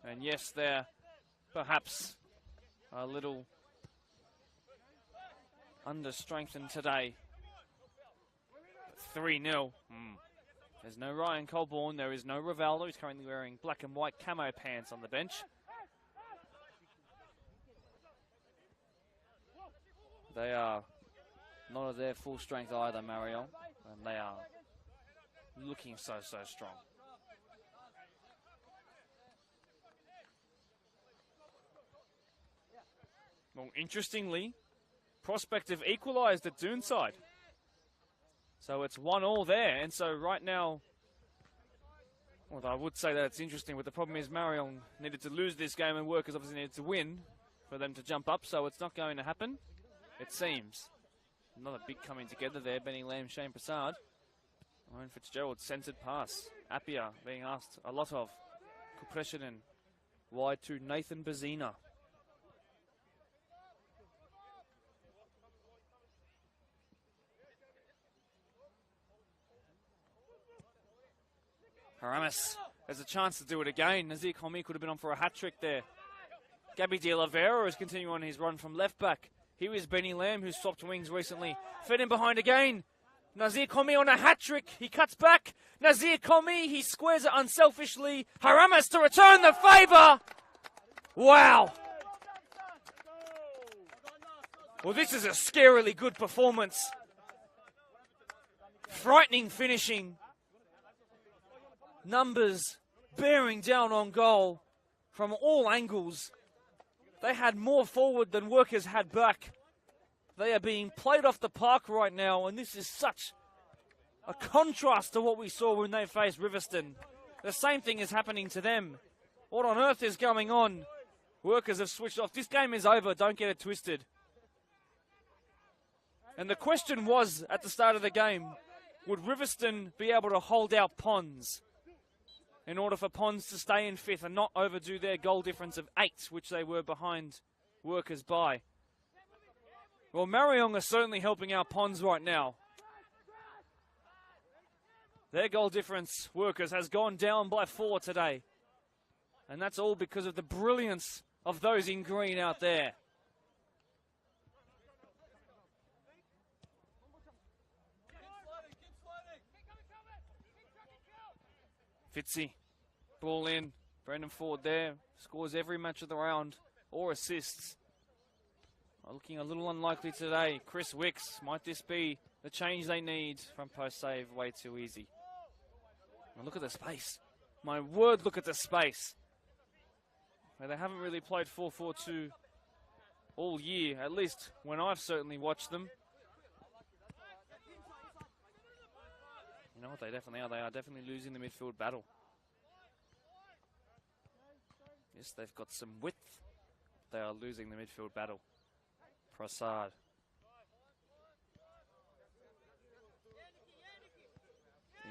And yes, they're perhaps a little under-strengthened today. 3-0. There's no Ryan Colborne. There is no Rivaldo. He's currently wearing black and white camo pants on the bench. They are not at their full strength either, Marion. And they are looking so strong. Well, interestingly, Prospect have equalised at Doonside. So it's 1-1 there. And so right now, well, I would say that it's interesting, but the problem is Marion needed to lose this game and Workers obviously needed to win for them to jump up. So it's not going to happen, it seems. Another big coming together there. Benny Lamb, Shane Prasad. Ryan Fitzgerald, centred pass. Appiah being asked a lot of. Kupreshinen wide to Nathan Bezina. Haramas has a chance to do it again. Nazir Komi could have been on for a hat-trick there. Gabby De Oliveira is continuing on his run from left-back. Here is Benny Lamb, who's swapped wings recently. Fed in behind again. Nazir Komi on a hat-trick. He cuts back. Nazir Komi, he squares it unselfishly. Haramas to return the favour. Wow. Well, this is a scarily good performance. Frightening finishing. Numbers bearing down on goal from all angles. They had more forward than Workers had back. They are being played off the park right now, and this is such a contrast to what we saw when they faced Riverston. The same thing is happening to them. What on earth is going on? Workers have switched off. This game is over, don't get it twisted. And the question was, at the start of the game, would Riverston be able to hold out Ponds in order for Ponds to stay in fifth and not overdo their goal difference of 8, which they were behind Workers by? Well, Marayong are certainly helping out Ponds right now. Their goal difference, Workers, has gone down by 4 today. And that's all because of the brilliance of those in green out there. Fitzy, ball in. Brendan Ford there, scores every match of the round or assists. Looking a little unlikely today. Chris Wicks, might this be the change they need from post save? Way too easy. And look at the space. My word, look at the space. They haven't really played 4-4-2 all year, at least when I've certainly watched them. You know what, they definitely are. They are definitely losing the midfield battle. Yes, they've got some width. They are losing the midfield battle. Prasad.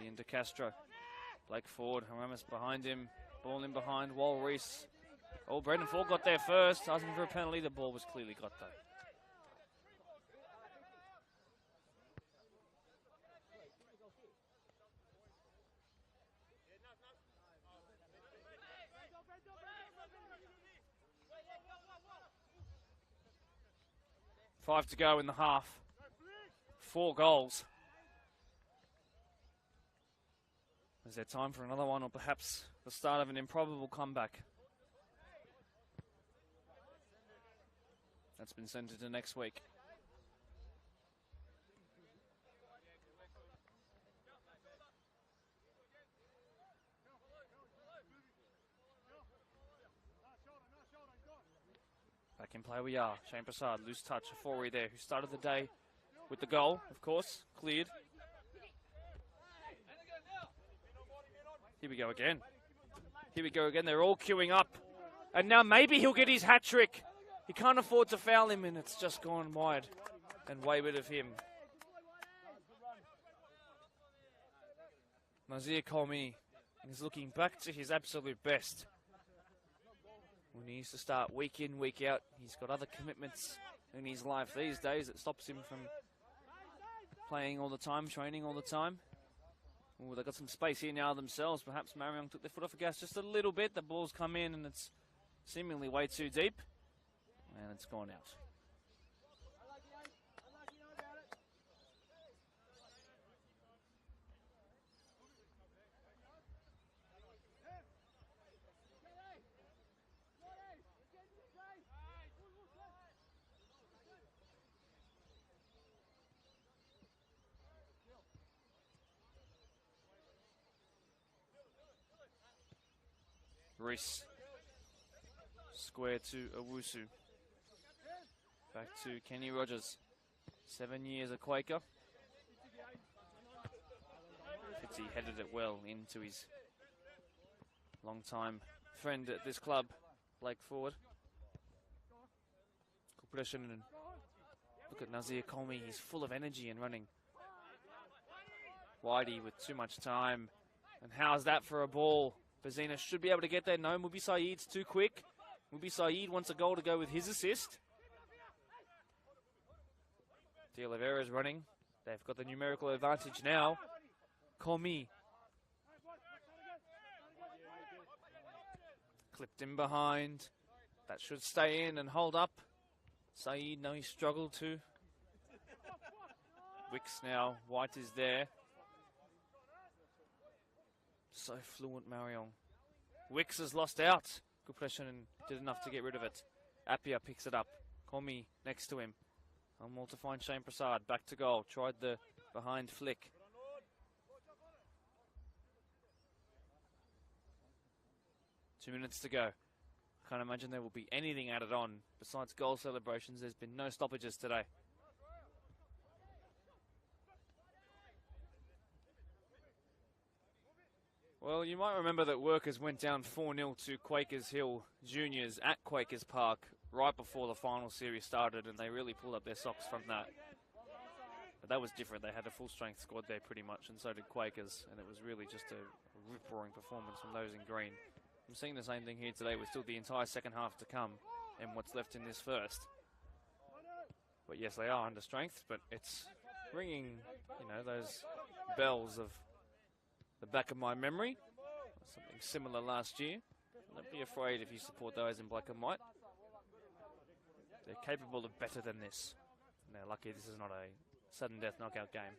Ian De Castro. Blake Ford. Haramis behind him. Ball in behind. Wal Reese. Oh, Brendan Ford got there first. Asking for a penalty. The ball was clearly got though. Five to go in the half. 4 goals. Is there time for another one, or perhaps the start of an improbable comeback? That's been sent into next week. Back in play we are. Shane Prasad, loose touch, a forward there, who started the day with the goal, of course, cleared. Here we go again. Here we go again. They're all queuing up. And now maybe he'll get his hat-trick. He can't afford to foul him, and it's just gone wide and wayward of him. Nazir Kolmi is looking back to his absolute best. When he used to start week in, week out, he's got other commitments in his life these days that stops him from playing all the time, training all the time. Oh, they've got some space here now themselves. Perhaps Marayong took their foot off the gas just a little bit. The ball's come in and it's seemingly way too deep. And it's gone out. Reese. Square to Owusu. Back to Kenny Rogers. 7 years a Quaker. Fitzy headed it well into his long-time friend at this club, Blake Ford. Good pressure, and look at Nazir Kolmi. He's full of energy and running. Whitey with too much time. And how's that for a ball? Bazina should be able to get there. No, Mubi Saeed's too quick. Mubi Saeed wants a goal to go with his assist. De Oliveira's running. They've got the numerical advantage now. Kolmi. Clipped in behind. That should stay in and hold up. Saeed, no, he struggled to. Wicks now. White is there. So fluent, Marion. Wicks has lost out. Good pressure and did enough to get rid of it. Appiah picks it up. Kolmi next to him. More to find Shane Prasad. Back to goal. Tried the behind flick. Two minutes to go. Can't imagine there will be anything added on besides goal celebrations. There's been no stoppages today. Well, you might remember that Workers went down 4-0 to Quakers Hill Juniors at Quakers Park right before the final series started, and they really pulled up their socks from that. But that was different. They had a full-strength squad there pretty much, and so did Quakers, and it was really just a rip-roaring performance from those in green. I'm seeing the same thing here today with still the entire second half to come and what's left in this first. But yes, they are under strength, but it's ringing, you know, those bells of the back of my memory. Something similar last year. Don't be afraid if you support those in black and white. They're capable of better than this. And they're lucky this is not a sudden death knockout game.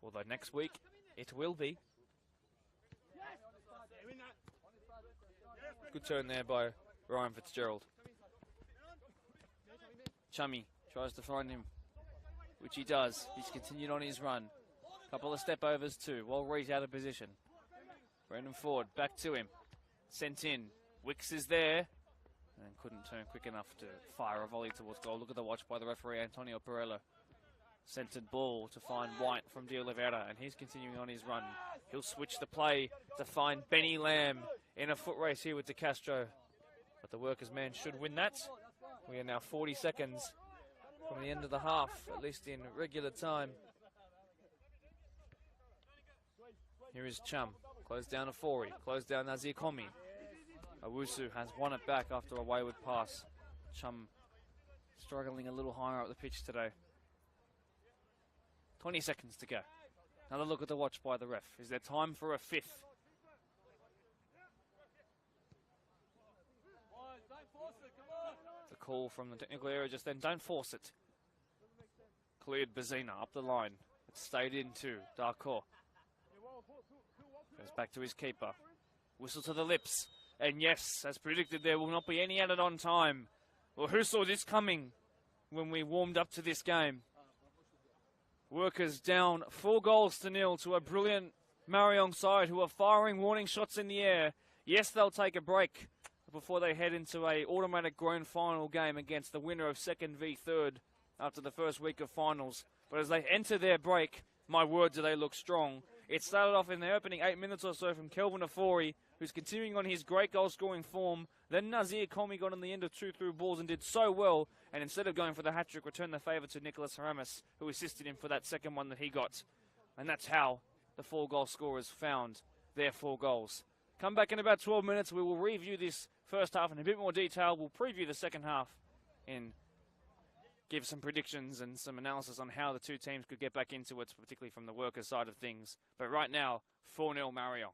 Although next week, it will be. Good turn there by Ryan Fitzgerald. Chummy tries to find him, which he does. He's continued on his run. Couple of step overs too. Walree's out of position. Brendan Ford back to him. Sent in. Wicks is there. and couldn't turn quick enough to fire a volley towards goal. Look at the watch by the referee, Antonio Perella. Centered ball to find White from De Oliveira, and he's continuing on his run. He'll switch the play to find Benny Lamb in a foot race here with De Castro. But the Workers' man should win that. We are now 40 seconds from the end of the half, at least in regular time. Here is Chum. Closed down to Fori. Closed down Nazir Komi. Owusu has won it back after a wayward pass. Chum struggling a little higher up the pitch today. 20 seconds to go. Another look at the watch by the ref. Is there time for a fifth? The call from the technical area just then, don't force it. Cleared Bazina up the line. It stayed into Darko. Goes back to his keeper. Whistle to the lips. And yes, as predicted, there will not be any added on time. Well, who saw this coming when we warmed up to this game? Workers down 4-0 to a brilliant Marayong side who are firing warning shots in the air. Yes, they'll take a break before they head into a automatic grand final game against the winner of second v third after the first week of finals. But as they enter their break, my word, do they look strong. It started off in the opening 8 minutes or so from Kelvin Afori, who's continuing on his great goal-scoring form. Then Nazir Komi got on the end of 2 through balls and did so well. And instead of going for the hat-trick, returned the favour to Nicholas Haramis, who assisted him for that second one that he got. And that's how the 4-goal scorers found their 4 goals. Come back in about 12 minutes. We will review this first half in a bit more detail. We'll preview the second half and give some predictions and some analysis on how the two teams could get back into it, particularly from the Workers' side of things. But right now, 4-0 Marion.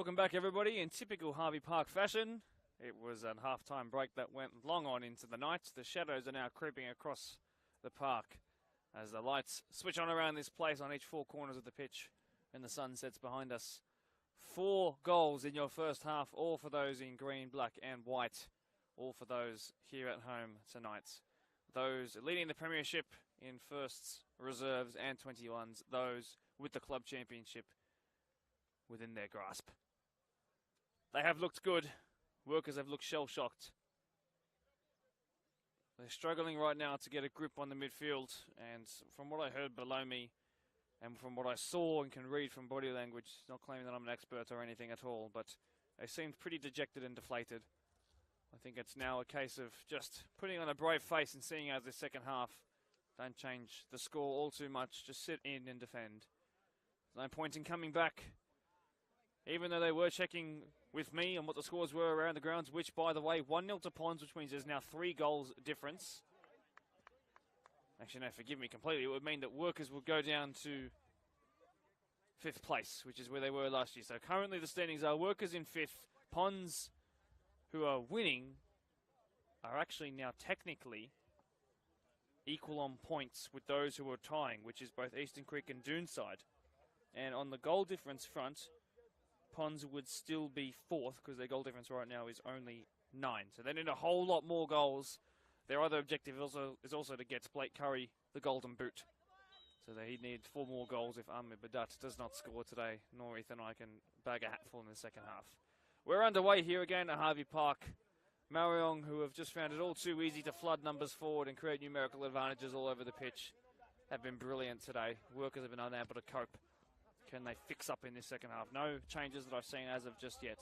Welcome back, everybody. In typical Harvey Park fashion, it was a half-time break that went long on into the night. The shadows are now creeping across the park as the lights switch on around this place on each four corners of the pitch and the sun sets behind us. 4 goals in your first half, all for those in green, black and white, all for those here at home tonight. Those leading the premiership in firsts, reserves and 21s, those with the club championship within their grasp. They have looked good. Workers have looked shell-shocked. They're struggling right now to get a grip on the midfield, and from what I heard below me and from what I saw and can read from body language, not claiming that I'm an expert or anything at all, but they seemed pretty dejected and deflated. I think it's now a case of just putting on a brave face and seeing out the second half. Don't change the score all too much, just sit in and defend. There's no point in coming back. Even though they were checking with me on what the scores were around the grounds, which, by the way, 1-0 to Ponds, which means there's now 3 goals difference. Actually, no, forgive me completely. It would mean that Workers will go down to 5th place, which is where they were last year. So currently the standings are Workers in 5th. Ponds, who are winning, are actually now technically equal on points with those who are tying, which is both Eastern Creek and Doonside. And on the goal difference front, Ponds would still be 4th because their goal difference right now is only 9. So they need a whole lot more goals. Their other objective is also to get Blake Curry the golden boot. So he needs 4 more goals if Ahmed Badat does not score today, nor Ethan I can bag a hatful in the second half. We're underway here again at Harvey Park. Marayong, who have just found it all too easy to flood numbers forward and create numerical advantages all over the pitch, have been brilliant today. Workers have been unable to cope. Can they fix up in this second half? No changes that I've seen as of just yet.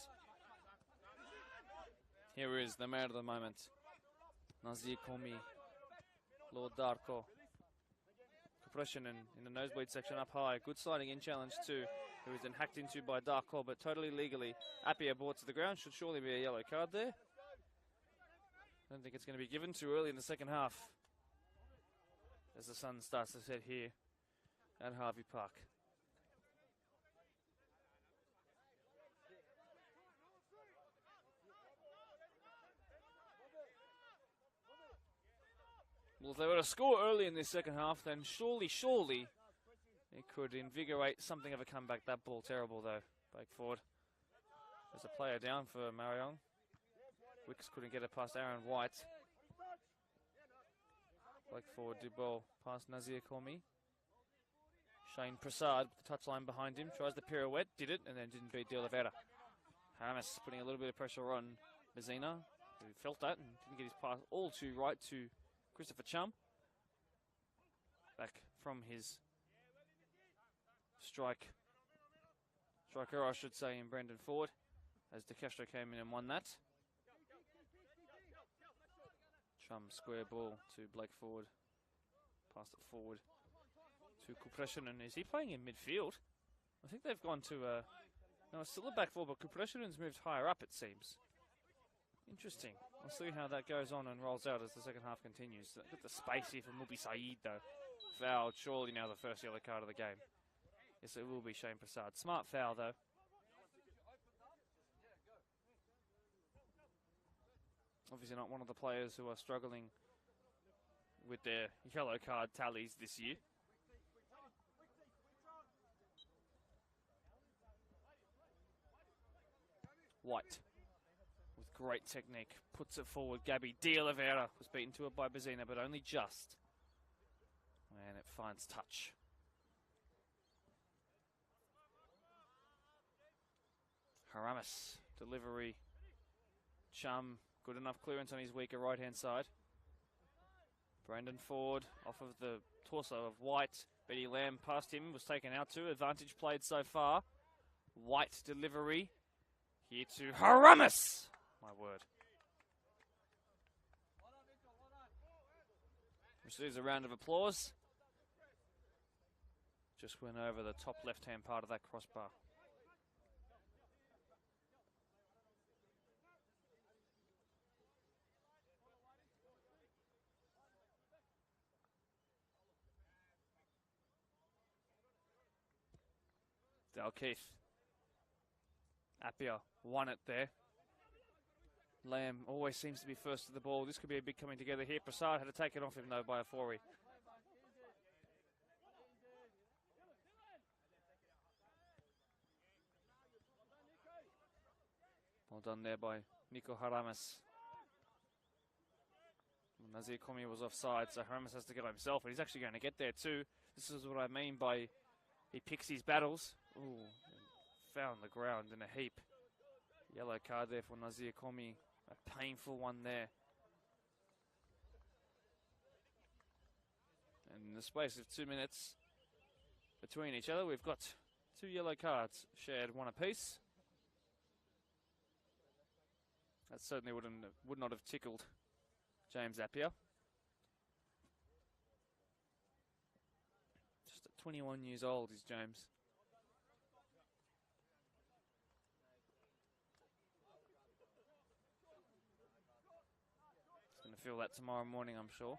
Here is the man of the moment. Nazir Komi, Lord Darko. Compression in the nosebleed section up high. Good sliding in challenge too. Who was then hacked into by Darko, but totally legally. Appia brought to the ground. Should surely be a yellow card there. I don't think it's going to be given too early in the second half, as the sun starts to set here at Harvey Park. Well, if they were to score early in this second half, then surely it could invigorate something of a comeback. That ball terrible, though. Back forward. There's a player down for Marayong. Wicks couldn't get it past Aaron White. Back forward, Dubol past Nazir Komi. Shane Prasad with the touchline behind him. Tries the pirouette, did it, and then didn't beat De Oliveira. Hamas putting a little bit of pressure on Mazina, who felt that and didn't get his pass all too right to Christopher Chum. Back from his striker, I should say, in Brendan Ford, as De Castro came in and won that. Chum square ball to Blake Ford. Passed it forward to Kupreshanen. Is he playing in midfield? I think they've gone to no, it's still a back four, but Kupreshanen's moved higher up, it seems. Interesting. We'll see how that goes on and rolls out as the second half continues. Got the space here for Mubi Saeed, though. Fouled, surely now the first yellow card of the game. Yes, it will be Shane Prasad. Smart foul, though. Obviously not one of the players who are struggling with their yellow card tallies this year. White, with great technique, puts it forward. Gabby De Oliveira was beaten to it by Bazina, but only just. And it finds touch. Haramis, delivery. Chum, good enough clearance on his weaker right-hand side. Brandon Ford off of the torso of White. Betty Lamb past him, was taken out too. Advantage played so far. White delivery. Here to Haramis! My word. Receives a round of applause. Just went over the top left-hand part of that crossbar. Dalkeith. Appiah won it there. Lamb always seems to be first to the ball. This could be a big coming together here. Prasad had to take it off him, though, by Afori. Well done there by Nico Haramis. Nazir Komi was offside, so Haramis has to get himself, and he's actually going to get there too. This is what I mean by he picks his battles. Ooh, found the ground in a heap. Yellow card there for Nazir Komi. A painful one there. And in the space of 2 minutes between each other, we've got 2 yellow cards shared, one apiece. That certainly would not have tickled James Appiah. Just at 21 years old is James. He's going to feel that tomorrow morning, I'm sure.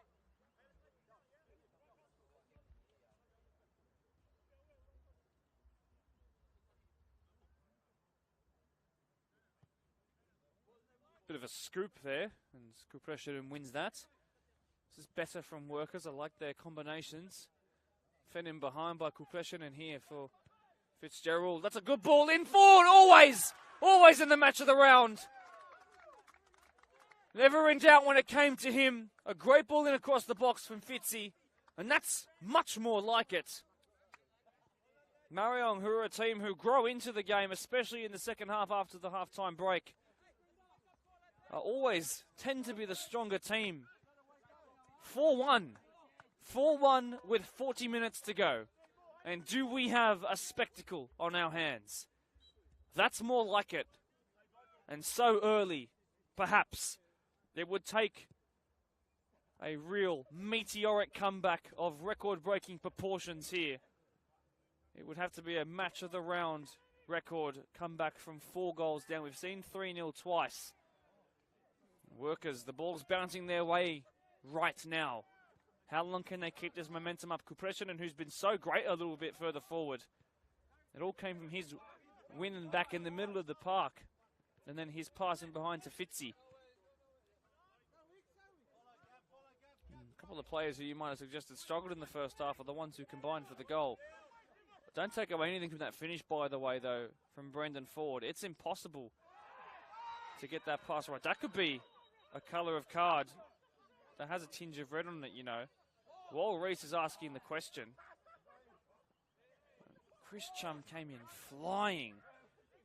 Bit of a scoop there, and Kupreshin wins that. This is better from Workers. I like their combinations. Fed in behind by Kupreshin, and here for Fitzgerald. That's a good ball in forward, always in the match of the round. Never in doubt when it came to him. A great ball in across the box from Fitzy, and that's much more like it. Marayong, who are a team who grow into the game, especially in the second half after the halftime break, always tend to be the stronger team. 4-1. 4-1 with 40 minutes to go. And do we have a spectacle on our hands? That's more like it. And so early, perhaps, it would take a real meteoric comeback of record-breaking proportions here. It would have to be a match of the round record comeback from 4 goals down. We've seen 3-0 twice. Workers, the ball's bouncing their way right now. How long can they keep this momentum up? Kupreshin, who's been so great a little bit further forward. It all came from his win back in the middle of the park. And then his passing behind to Fitzy. A couple of players who you might have suggested struggled in the first half are the ones who combined for the goal. Don't take away anything from that finish, by the way, though, from Brendan Ford. It's impossible to get that pass right. That could be a colour of card that has a tinge of red on it, you know. Wall Reese is asking the question. Chris Chum came in flying.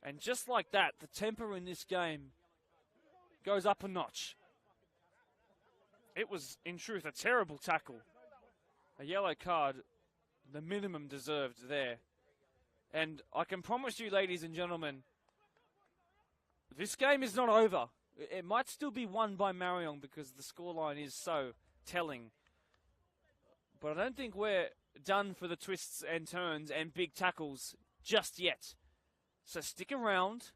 And just like that, the tempo in this game goes up a notch. It was, in truth, a terrible tackle. A yellow card, the minimum deserved there. And I can promise you, ladies and gentlemen, this game is not over. It might still be won by Marion because the scoreline is so telling. But I don't think we're done for the twists and turns and big tackles just yet. So stick around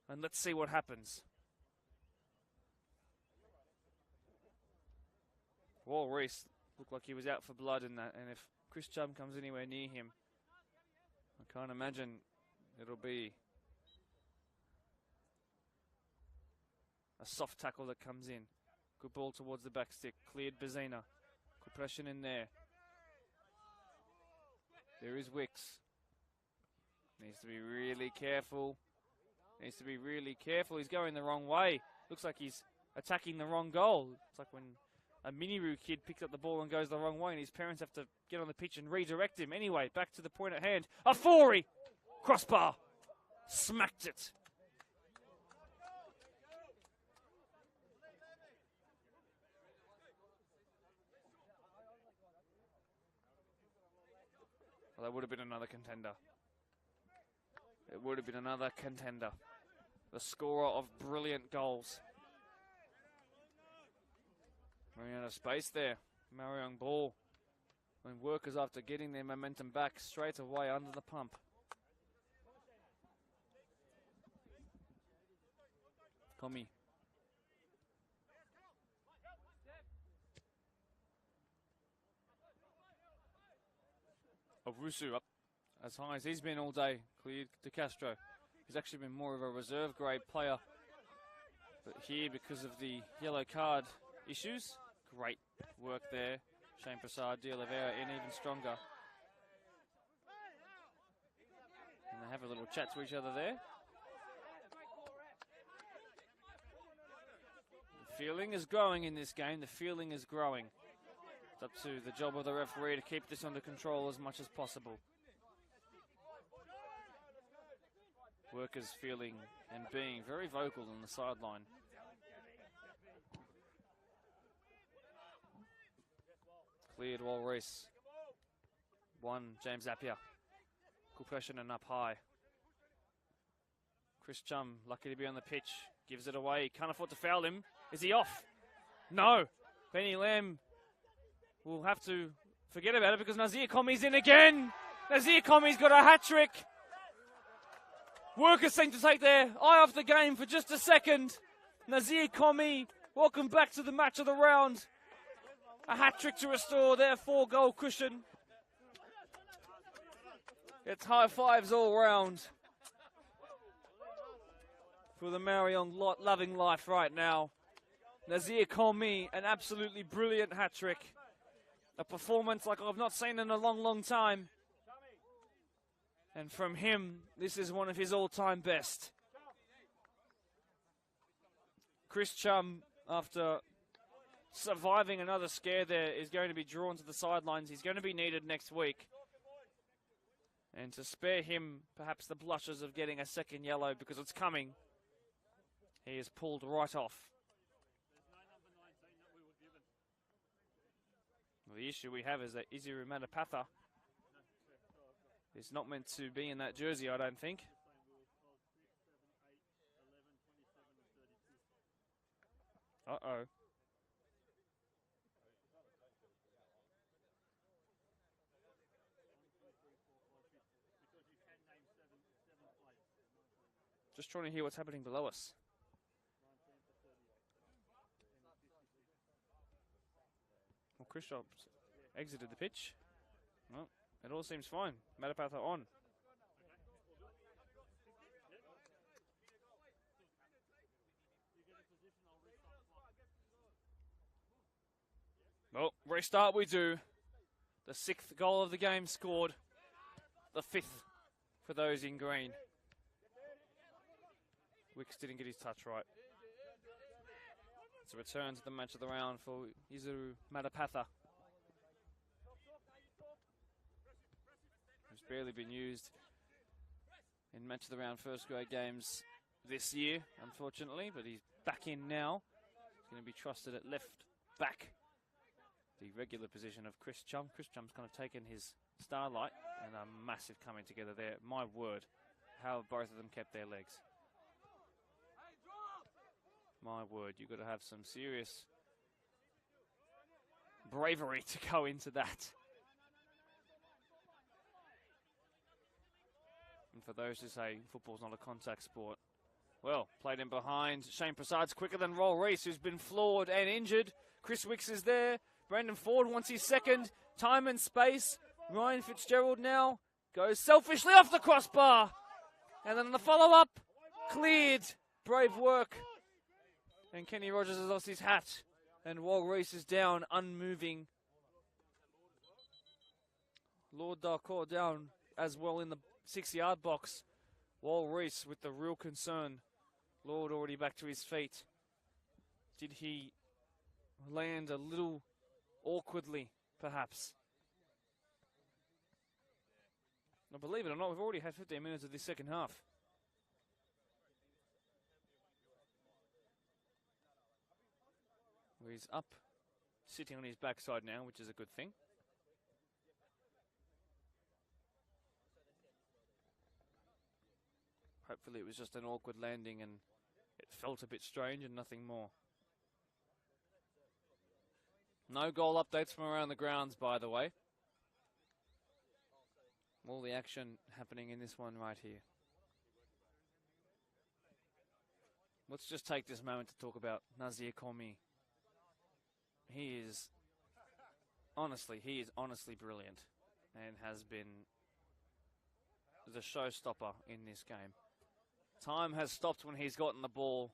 and let's see what happens. Wall Reese looked like he was out for blood in that, and if Chris Chubb comes anywhere near him, I can't imagine it'll be a soft tackle that comes in. Good ball towards the back stick. Cleared Bazina. Good pressure in there. There is Wicks. Needs to be really careful. Needs to be really careful. He's going the wrong way. Looks like he's attacking the wrong goal. It's like when a Miniru kid picks up the ball and goes the wrong way and his parents have to get on the pitch and redirect him. Anyway, back to the point at hand. Afori! Crossbar. Smacked it. Well, that would have been another contender. It would have been another contender. The scorer of brilliant goals. Running out of space there. Marayong ball. When Workers, after getting their momentum back, straight away under the pump. Komi. Owusu up as high as he's been all day. Cleared to Castro. He's actually been more of a reserve grade player. But here, because of the yellow card issues, great work there. Shane Prasad, De Oliveira in even stronger. And they have a little chat to each other there. The feeling is growing in this game. The feeling is growing. It's up to the job of the referee to keep this under control as much as possible. Workers feeling and being very vocal on the sideline. Cleared while Reese. One, James Appiah. Good question and up high. Chris Chum, lucky to be on the pitch. Gives it away. Can't afford to foul him. Is he off? No. Benny Lamb will have to forget about it because Nazir Komi's in again. Nazir Komi's got a hat-trick. Workers seem to take their eye off the game for just a second. Nazir Komi, welcome back to the match of the round. A hat-trick to restore their 4-goal cushion. It's high fives all round for the Marion lot loving life right now. Nazir Komi, an absolutely brilliant hat-trick. A performance like I've not seen in a long, long time. And from him, this is one of his all-time best. Chris Chum, after surviving another scare there, is going to be drawn to the sidelines. He's going to be needed next week. And to spare him perhaps the blushes of getting a second yellow because it's coming, he is pulled right off. Well, the issue we have is that Isiru Matapatha is not meant to be in that jersey, I don't think. Uh-oh. Just trying to hear what's happening below us. Well, Khrushchev exited the pitch. Well, it all seems fine. Matapatha on. Well, restart we do. The 6th goal of the game scored. The 5th for those in green. Wicks didn't get his touch right. It's a return to the match of the round for Isiru Matapatha, who's barely been used in match of the round first grade games this year, unfortunately, but he's back in now. He's going to be trusted at left back, the regular position of Chris Chum. Chris Chum's kind of taken his starlight, and a massive coming together there. My word, how have both of them kept their legs? My word, you've got to have some serious bravery to go into that. And for those who say football's not a contact sport, well, played in behind. Shane Prasad's quicker than Roll Reese, who's been flawed and injured. Chris Wicks is there. Brendan Ford wants his second. Time and space. Ryan Fitzgerald now goes selfishly off the crossbar. And then the follow-up, cleared. Brave work. And Kenny Rogers has lost his hat. And Wal Reese is down, unmoving. Lord Darcourt down as well in the 6-yard box. Wal Reese with the real concern. Lord already back to his feet. Did he land a little awkwardly, perhaps? Now, believe it or not, we've already had 15 minutes of this second half. He's up, sitting on his backside now, which is a good thing. Hopefully it was just an awkward landing and it felt a bit strange and nothing more. No goal updates from around the grounds, by the way. All the action happening in this one right here. Let's just take this moment to talk about Nazir Komi. He is honestly brilliant and has been the showstopper in this game. Time has stopped when he's gotten the ball.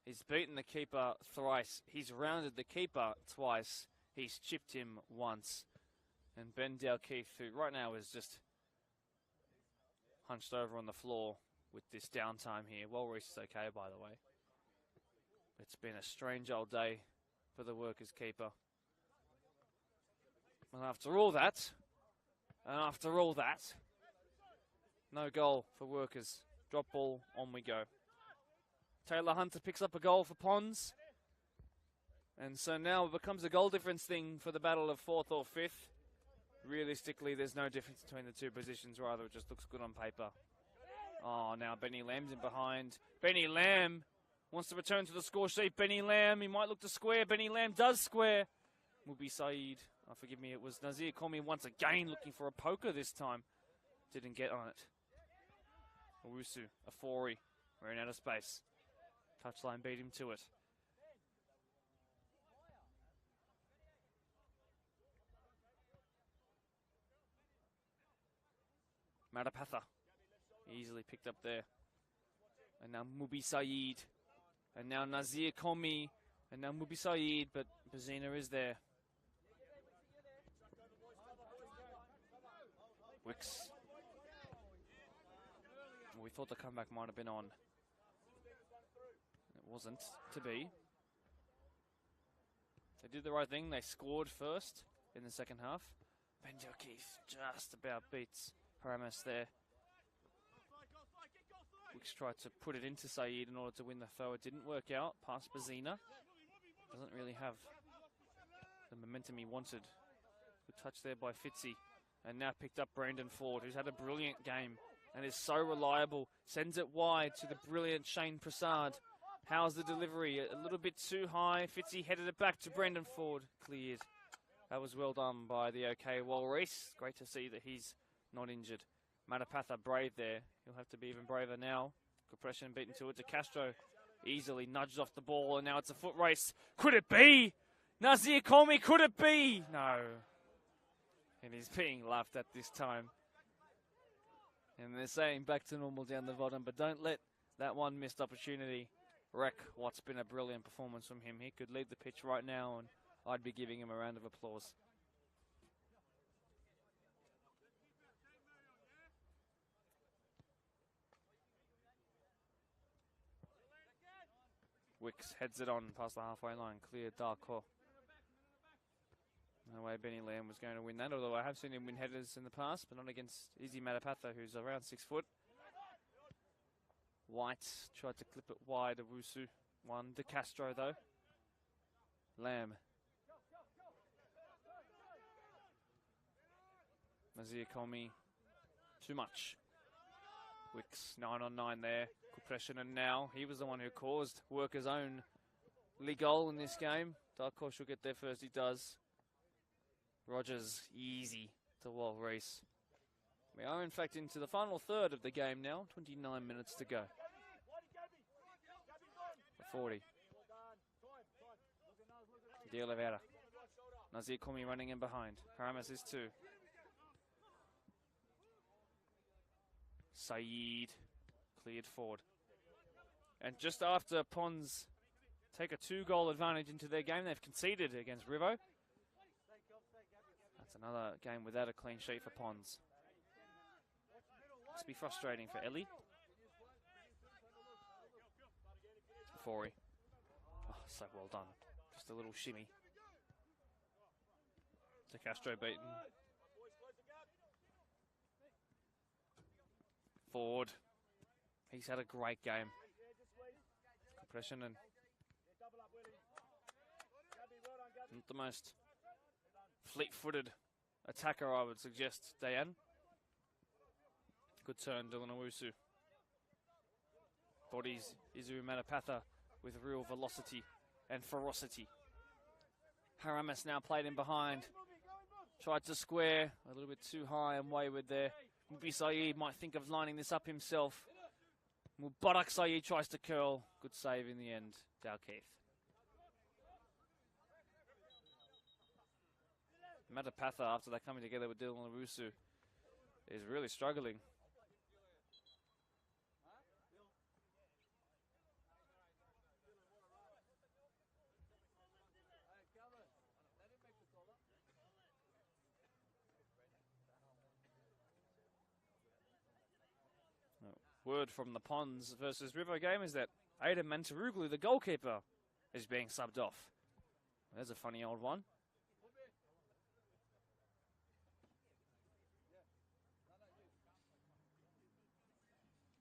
He's beaten the keeper thrice. He's rounded the keeper twice. He's chipped him once. And Ben Dalkeith, who right now is just hunched over on the floor with this downtime here. Walrus is okay, by the way. It's been a strange old day for the Workers keeper. And after all that, no goal for Workers. Drop ball, on we go. Taylor Hunter picks up a goal for Pons. And so now it becomes a goal difference thing for the battle of 4th or 5th. Realistically, there's no difference between the two positions, rather it just looks good on paper. Oh, now Benny Lamb's in behind. Benny Lamb wants to return to the score sheet. Benny Lamb, he might look to square. Benny Lamb does square. Mubi Saeed, forgive me, it was Nazir Komi once again looking for a poker this time. Didn't get on it. Owusu, Afori, ran out of space. Touchline beat him to it. Matapatha, easily picked up there. And now Mubi Saeed. And now Nazir Komi. And now Mubi Saeed, but Bazina is there. Wicks. We thought the comeback might have been on. It wasn't to be. They did the right thing. They scored first in the second half. Ben Dalkeith just about beats Paramus there. Wicks tried to put it into Saeed in order to win the throw. It didn't work out. Past Bazina. Doesn't really have the momentum he wanted. Good touch there by Fitzy. And now picked up Brandon Ford, who's had a brilliant game and is so reliable. Sends it wide to the brilliant Shane Prasad. How's the delivery? A little bit too high. Fitzy headed it back to Brandon Ford. Cleared. That was well done by the OK Walrus. Great to see that he's not injured. Matapatha brave there. He'll have to be even braver now. Compression beaten to it to Castro. Easily nudged off the ball, and now it's a foot race. Could it be? Nazir Komi, could it be? No. And he's being laughed at this time. And they're saying back to normal down the bottom, but don't let that one missed opportunity wreck what's been a brilliant performance from him. He could lead the pitch right now, and I'd be giving him a round of applause. Wicks heads it on past the halfway line. Clear Darko. No way Benny Lamb was going to win that, although I have seen him win headers in the past, but not against Izzy Matapatha, who's around 6 foot. White tried to clip it wide of Wusu. One De Castro, though. Lamb. Nazir Komi. Too much. Wicks, 9 on 9 there. Good pressure, and now he was the one who caused Workers' own league goal in this game. Darkosh will get there first, he does. Rogers, easy to Walrus. We are, in fact, into the final third of the game now. 29 minutes to go. 40. De Oliveira. Nazir Komi running in behind. Paramus is 2. Saeed cleared forward. And just after Pons take a 2-goal advantage into their game, they've conceded against Rivo. That's another game without a clean sheet for Pons. Must be frustrating for Ellie. Fori. Oh, so well done. Just a little shimmy. De Castro beaten. Ford. He's had a great game. Compression and not the most fleet-footed attacker, I would suggest, Dayan. Good turn, Dylan Owusu. Bodies Izu Matapatha with real velocity and ferocity. Haramis now played in behind. Tried to square, a little bit too high and wayward there. Mubi Saeed might think of lining this up himself. Mubarak Saeed tries to curl. Good save in the end, Dalkeith. Matapatha, after they're coming together with Dylan Owusu, is really struggling. word from the Ponds versus River game is that Aidan Mantaruglu, the goalkeeper, is being subbed off. There's a funny old one.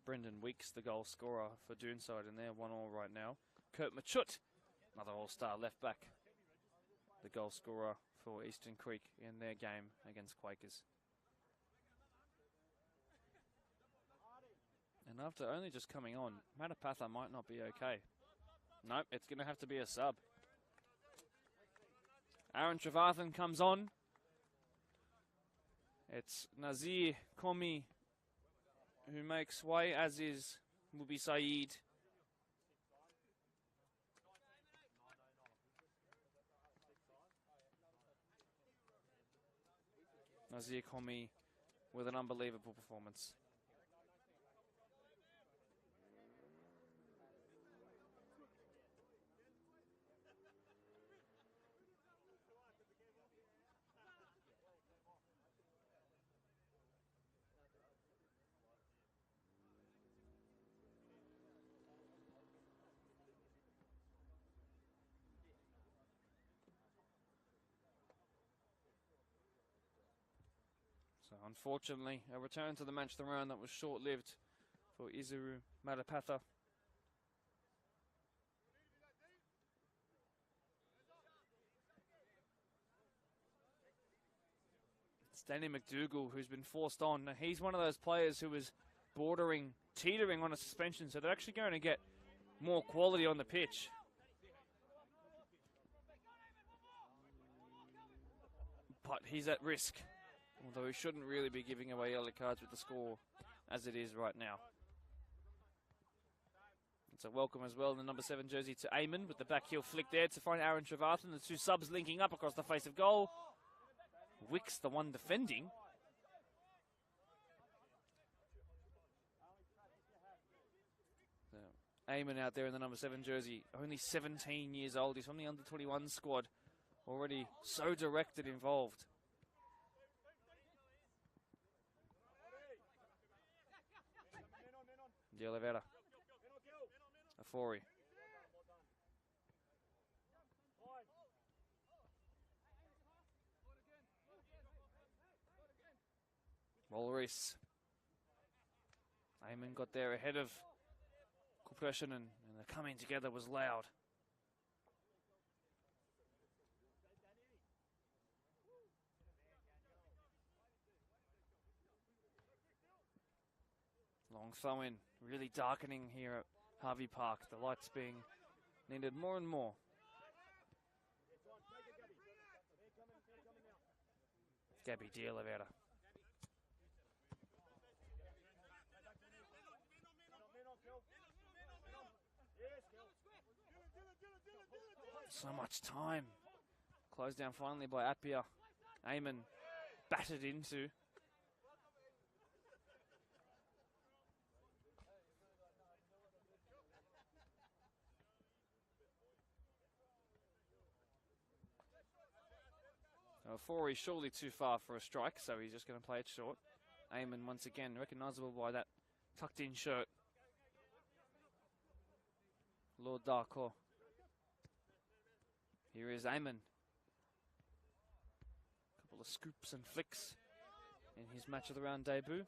Brendan Weeks, the goal scorer for Doonside, and they're 1-1 right now. Kurt Machut, another all-star left back, the goal scorer for Eastern Creek in their game against Quakers. And after only just coming on, Matapatha might not be okay. Nope, it's going to have to be a sub. Aaron Trevathan comes on. It's Nazir Komi who makes way, as is Mubi Saeed. Nazir Komi with an unbelievable performance. So unfortunately, a return to the match of the round that was short-lived for Izuru Matapatha. It's Danny McDougall who's been forced on. Now, he's one of those players who was teetering on a suspension, so they're actually going to get more quality on the pitch. But he's at risk, although he shouldn't really be giving away yellow cards with the score as it is right now. It's a welcome as well in the number 7 jersey to Eamon with the back heel flick there to find Aaron Trevathan. The two subs linking up across the face of goal. Wicks, the one defending. So, Eamon out there in the number 7 jersey, only 17 years old. He's from the under 21 squad, already so directed involved. De Oliveira. Afori. Walrus. Eamon got there ahead of Kupreshin, and the coming together was loud. Long throw in, really darkening here at Harvey Park. The lights being needed more and more. Gabby De Oliveira. So much time. Closed down finally by Appiah. Eamon battered into. Four is surely too far for a strike, so he's just going to play it short. Eamon once again recognisable by that tucked in shirt. Lord Darko. Here is Eamon. Couple of scoops and flicks in his match of the round debut.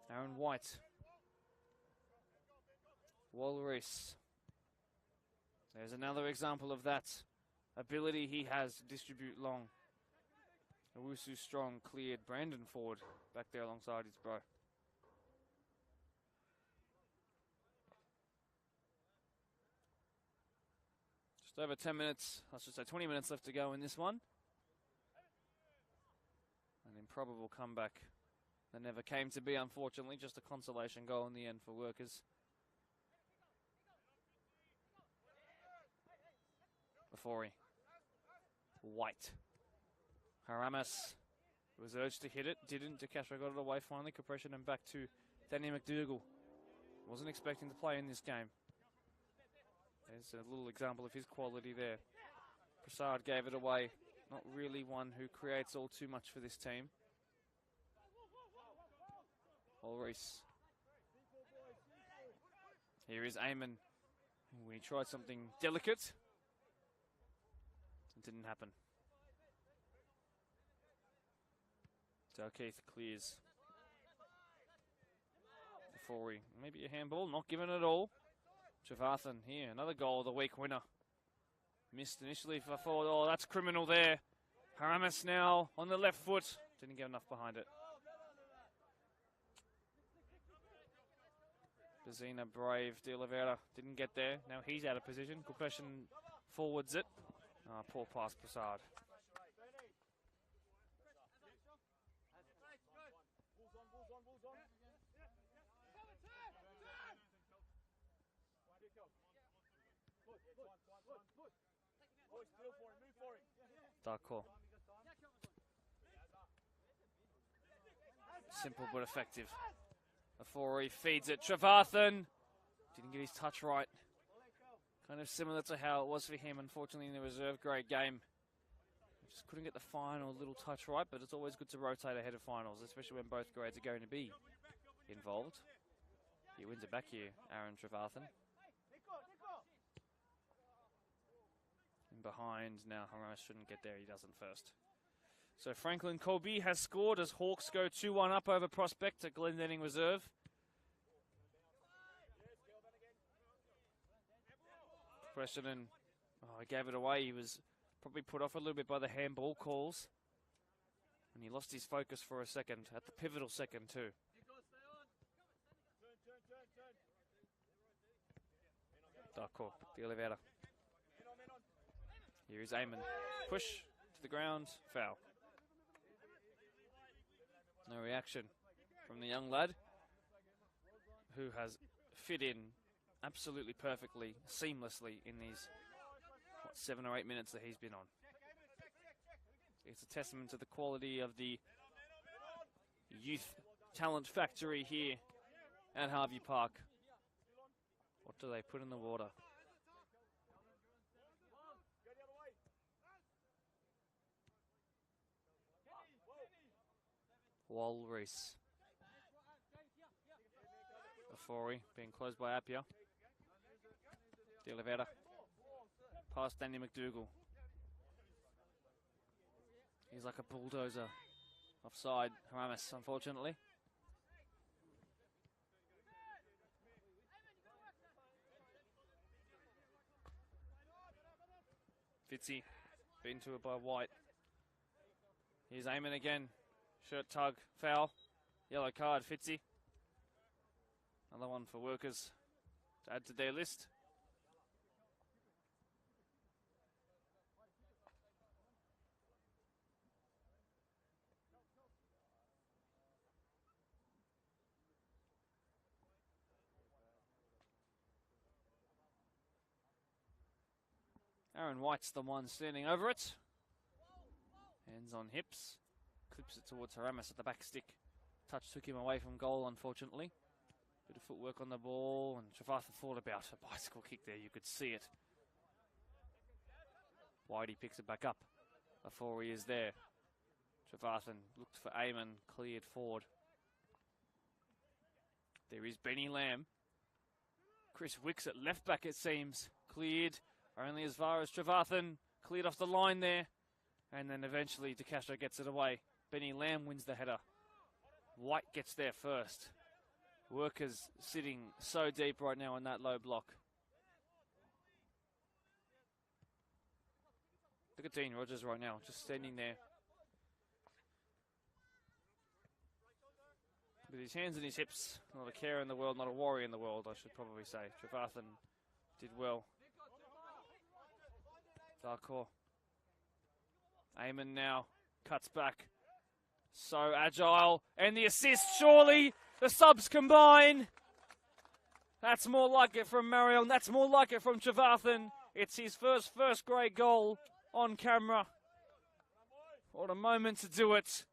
Aaron White. Walrus. There's another example of that ability he has to distribute long. Owusu Strong cleared Brandon Ford back there alongside his bro. Just over 10 minutes, I should say 20 minutes left to go in this one. An improbable comeback that never came to be, unfortunately. Just a consolation goal in the end for Workers. Afori. White. Haramis was urged to hit it, didn't. DeCastro got it away finally. Compression and back to Danny McDougall. Wasn't expecting to play in this game. There's a little example of his quality there. Prasad gave it away. Not really one who creates all too much for this team. Ulrich. Here is Eamon. We tried something delicate. It didn't happen. Dalkeith clears. Forey. Maybe a handball, not given at all. Trevathan here, another goal of the week winner. Missed initially for forward. Oh, that's criminal there. Haramis now on the left foot. Didn't get enough behind it. Bezina, Brave, De Oliveira didn't get there. Now he's out of position. Good question, forwards it. Oh, poor pass, Prasad. Dark call. Simple but effective. Afori feeds it. Trevathan didn't get his touch right. Kind of similar to how it was for him, unfortunately, in the reserve grade game. Just couldn't get the final little touch right, but it's always good to rotate ahead of finals, especially when both grades are going to be involved. He wins it back here, Aaron Trevathan. And behind now, Haramis shouldn't get there, he doesn't first. So Franklin Colby has scored as Hawks go 2-1 up over Prospect at Glendenning Reserve. Preston, he gave it away. He was probably put off a little bit by the handball calls. And he lost his focus for a second, at the pivotal second too. Darko, De Oliveira. Here is Eamon. Push to the ground, foul. No reaction from the young lad, who has fit in absolutely perfectly, seamlessly in these 7 or 8 minutes that he's been on. It's a testament to the quality of the youth talent factory here at Harvey Park. What do they put in the water? Walrus. Afori being closed by Appiah. De Oliveira. Past Danny McDougall. He's like a bulldozer. Offside, Haramis, unfortunately. Fitzy, beaten to it by White. Here's Eamon again. Shirt tug, foul. Yellow card, Fitzy. Another one for Workers to add to their list. Aaron White's the one standing over it. Hands on hips. Clips it towards Haramis at the back stick. Touch took him away from goal, unfortunately. Bit of footwork on the ball, and Trevathan thought about a bicycle kick there. You could see it. Whitey picks it back up before he is there. Trevathan looked for Eamon, cleared forward. There is Benny Lamb. Chris Wicks at left back, it seems. Cleared only as far as Trevathan. Cleared off the line there. And then eventually DeCastro gets it away. Benny Lamb wins the header. White gets there first. Workers sitting so deep right now in that low block. Look at Dean Rogers right now, just standing there. With his hands in his hips. Not a care in the world, not a warrior in the world, I should probably say. Trevathan did well. Darko. Eamon now cuts back. So agile. And the assist, surely. The subs combine. That's more like it from Marion. That's more like it from Trevathan. It's his first grade goal on camera. What a moment to do it.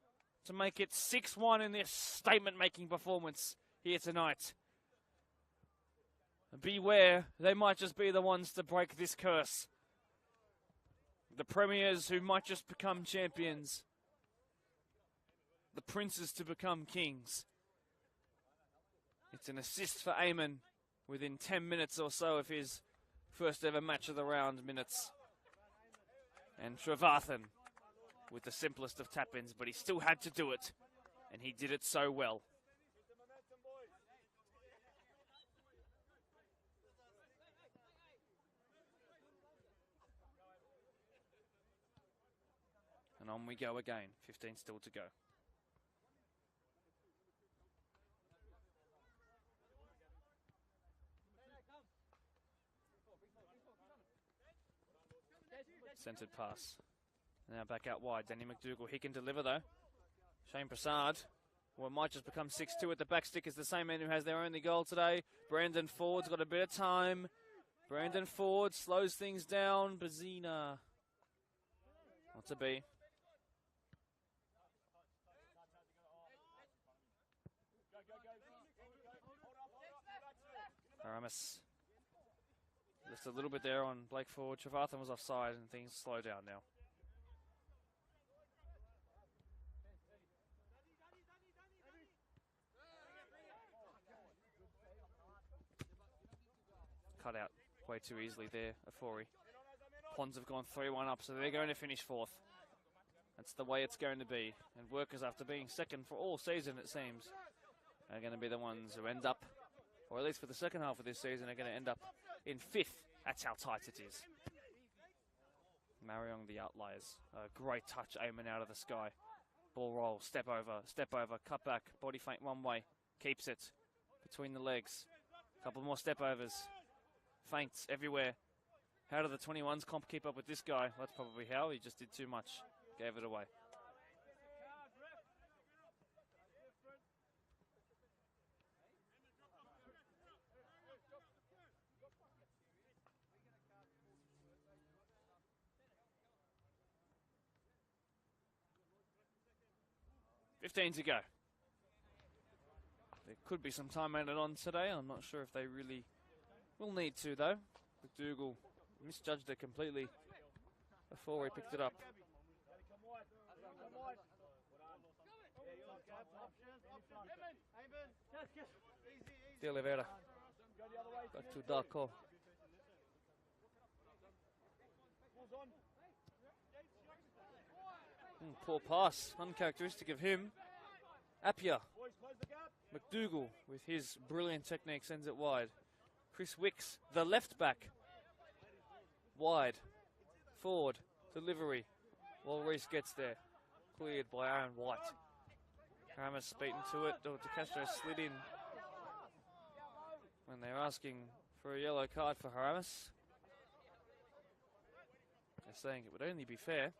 To make it 6-1 in this statement-making performance here tonight. Beware, they might just be the ones to break this curse. The premiers who might just become champions. The princes to become kings. It's an assist for Eamon within 10 minutes or so of his first ever match of the round minutes. And Trevathan with the simplest of tap-ins, but he still had to do it. And he did it so well. And on we go again. 15 still to go. Centered pass. Now back out wide. Danny McDougall. He can deliver though. Shane Prasad. Well, it might just become 6-2 at the back stick. Is the same man who has their only goal today. Brandon Ford's got a bit of time. Brandon Ford slows things down. Bazina. Not to be. Aramis. Just a little bit there on Blake Ford. Trevathan was offside and things slow down now. Cut out way too easily there, Afori. Ponds have gone 3-1 up, so they're going to finish fourth. That's the way it's going to be. And Workers, after being second for all season, it seems, are going to be the ones who end up, or at least for the second half of this season, are going to end up in fifth. That's how tight it is. Marayong, the outliers. Great touch, Eamon out of the sky. Ball roll, step over, cut back, body feint one way. Keeps it between the legs. Couple more step overs. Feints everywhere. How do the 21s comp keep up with this guy? That's probably how. He just did too much. Gave it away. $15 to go. There could be some time added on today. I'm not sure if they really will need to, though. McDougall misjudged it completely before he picked it up. De Oliveira. Back to Darko. Poor pass, uncharacteristic of him. Appiah. McDougall, with his brilliant technique, sends it wide. Chris Wicks, the left back. Wide. Forward. Delivery. While Reese gets there. Cleared by Aaron White. Aramis beaten to it. De Castro slid in when they're asking for a yellow card for Aramis. They're saying it would only be fair.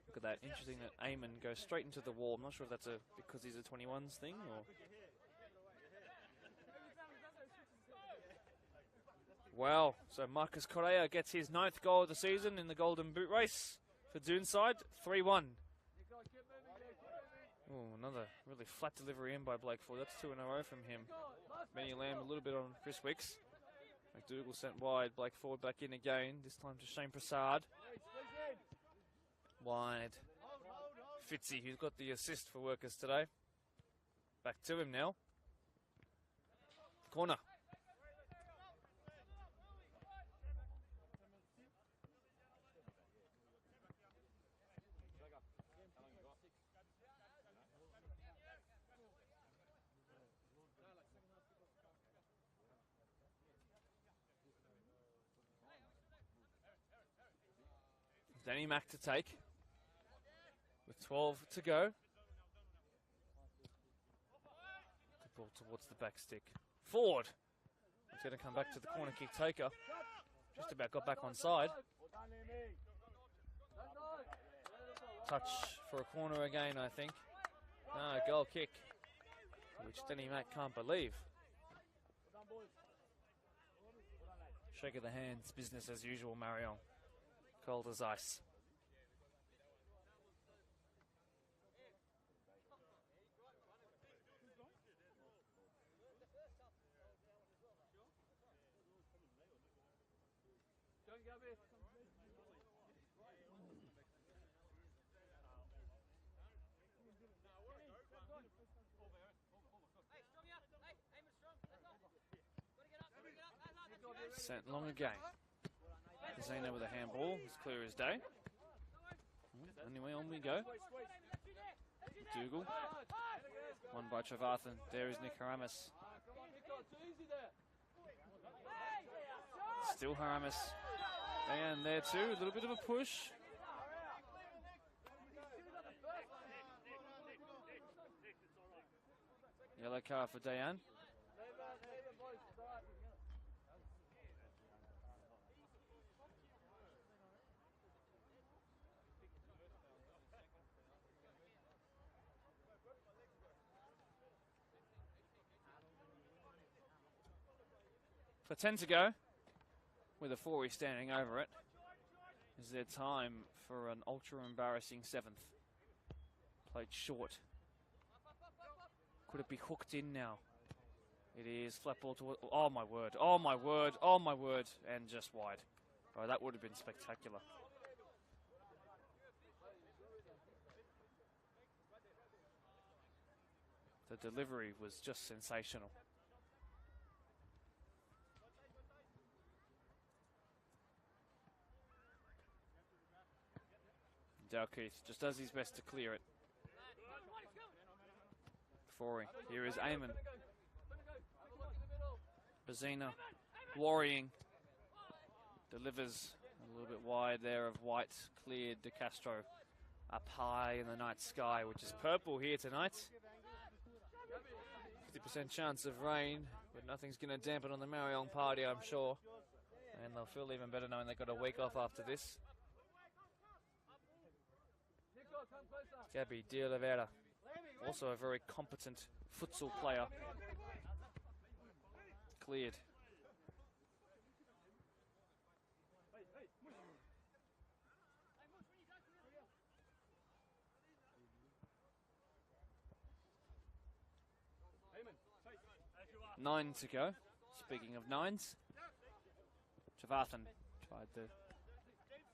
Look at that. Interesting that Eamon goes straight into the wall. I'm not sure if that's because he's a 21s thing or... Wow. So Marcus Correa gets his 9th goal of the season in the Golden Boot race for Doonside. 3-1. Oh, another really flat delivery in by Blake Ford. That's 2 in a row from him. Benny Lamb a little bit on Chris Wicks. McDougall sent wide. Blake Ford back in again. This time to Shane Prasad. Wide. Fitzy, who's got the assist for Workers today. Back to him now. Corner. Danny Mack to take. With 12 to go. Good ball towards the back stick. Ford. He's going to come back to the corner kick taker. Just about got back on side. Touch for a corner again, I think. No, goal kick. Which Danny Mack can't believe. Shake of the hands, business as usual, Marion. Cold as ice. Sent long again. Zena with a handball. It's clear as day. Anyway, on we go. Dougal. Won by Trevathan. There is Nick Haramis. Still Haramis. And there too, a little bit of a push. Yellow card for Dayan. For 10 to go, with a 4 standing over it, is there time for an ultra embarrassing 7th. Played short. Could it be hooked in now? It is. Flat ball to... Oh my word, oh my word, oh my word. And just wide. Oh, that would have been spectacular. The delivery was just sensational. Dalkeith just does his best to clear it. Foring. Here is Eamon. Bazina worrying. Delivers a little bit wide there of White. Cleared De Castro up high in the night sky, which is purple here tonight. 50% chance of rain, but nothing's going to dampen on the Marayong party, I'm sure. And they'll feel even better knowing they've got a week off after this. Gabby De Oliveira, also a very competent futsal player. Cleared. Nine to go. Speaking of nines, Trevathan tried the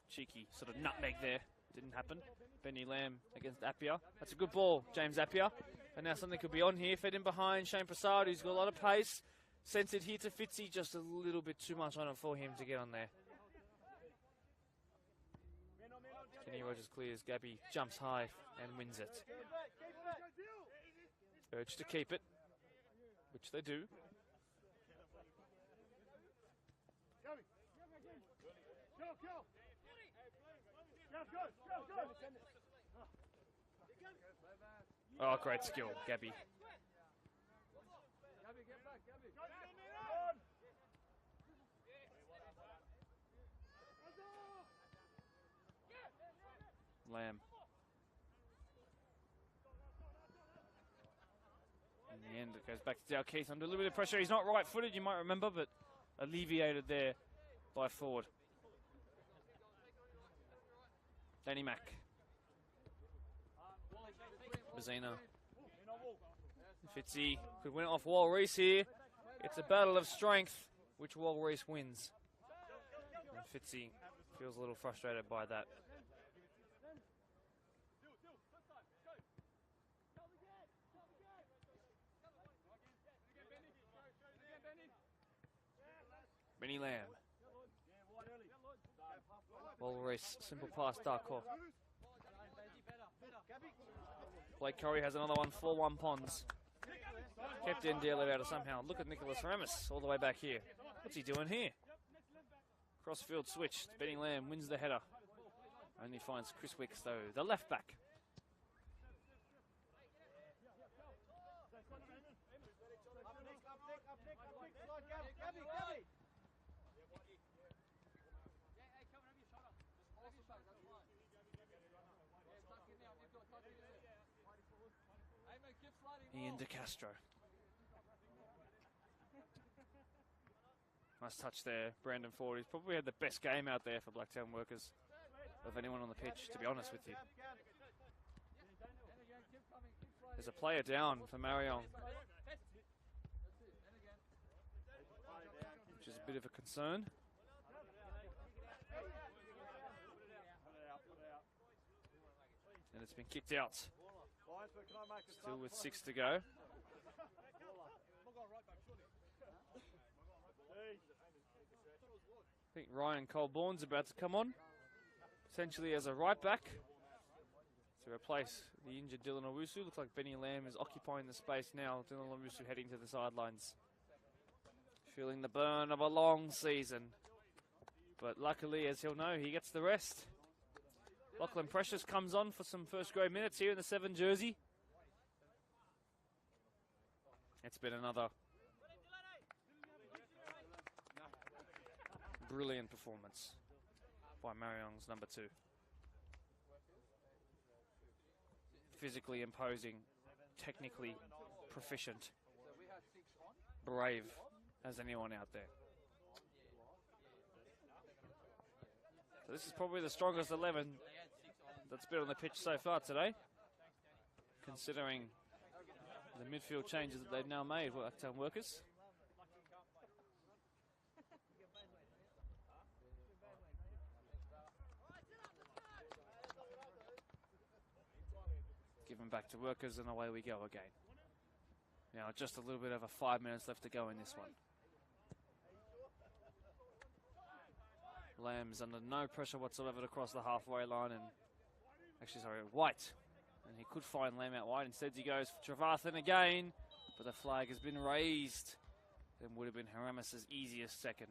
cheeky sort of nutmeg there. Didn't happen. Benny Lamb against Appiah. That's a good ball, James Appiah. And now something could be on here. Fed in behind Shane Prasad, who's got a lot of pace. Sent it here to Fitzy, just a little bit too much on it for him to get on there. Kenny Rogers clears. Gabby jumps high and wins it. Urge to keep it, which they do. Oh, great skill, Gabby. Lamb. In the end, it goes back to Dalkeith under a little bit of pressure. He's not right-footed, you might remember, but alleviated there by Ford. Danny Mack. Bazina. Fitzy could win it off Wall Reese here. It's a battle of strength, which Wall Reese wins. And Fitzy feels a little frustrated by that. Benny Lamb. Wall Reese, simple pass, Darkhoff. Blake Curry has another one, 4-1 Ponds. Kept in deal out somehow. Look at Nicholas Ramis all the way back here. What's he doing here? Crossfield switch. Benny Lamb wins the header. Only finds Chris Wicks though, the left back. Ian De Castro. Nice touch there, Brandon Ford. He's probably had the best game out there for Blacktown Workers of anyone on the pitch, to be honest with you. There's a player down for Marion, which is a bit of a concern. And it's been kicked out. Still with 6 to go. I think Ryan Colborne's about to come on, essentially as a right back to replace the injured Dylan Owusu. Looks like Benny Lamb is occupying the space now. Dylan Owusu heading to the sidelines. Feeling the burn of a long season. But luckily, as he'll know, he gets the rest. Lachlan Precious comes on for some first grade minutes here in the 7 jersey. It's been another brilliant performance by Marayong's number 2. Physically imposing, technically proficient, brave as anyone out there. So this is probably the strongest 11 that's been on the pitch so far today, considering the midfield changes that they've now made, Blacktown workers. Given back to workers and away we go again. Now just a little bit over 5 minutes left to go in this one. Lamb's under no pressure whatsoever to cross the halfway line, and White. And he could find Lamb out wide. Instead he goes for Trevathan again, but the flag has been raised. Then would have been Haramis' easiest second.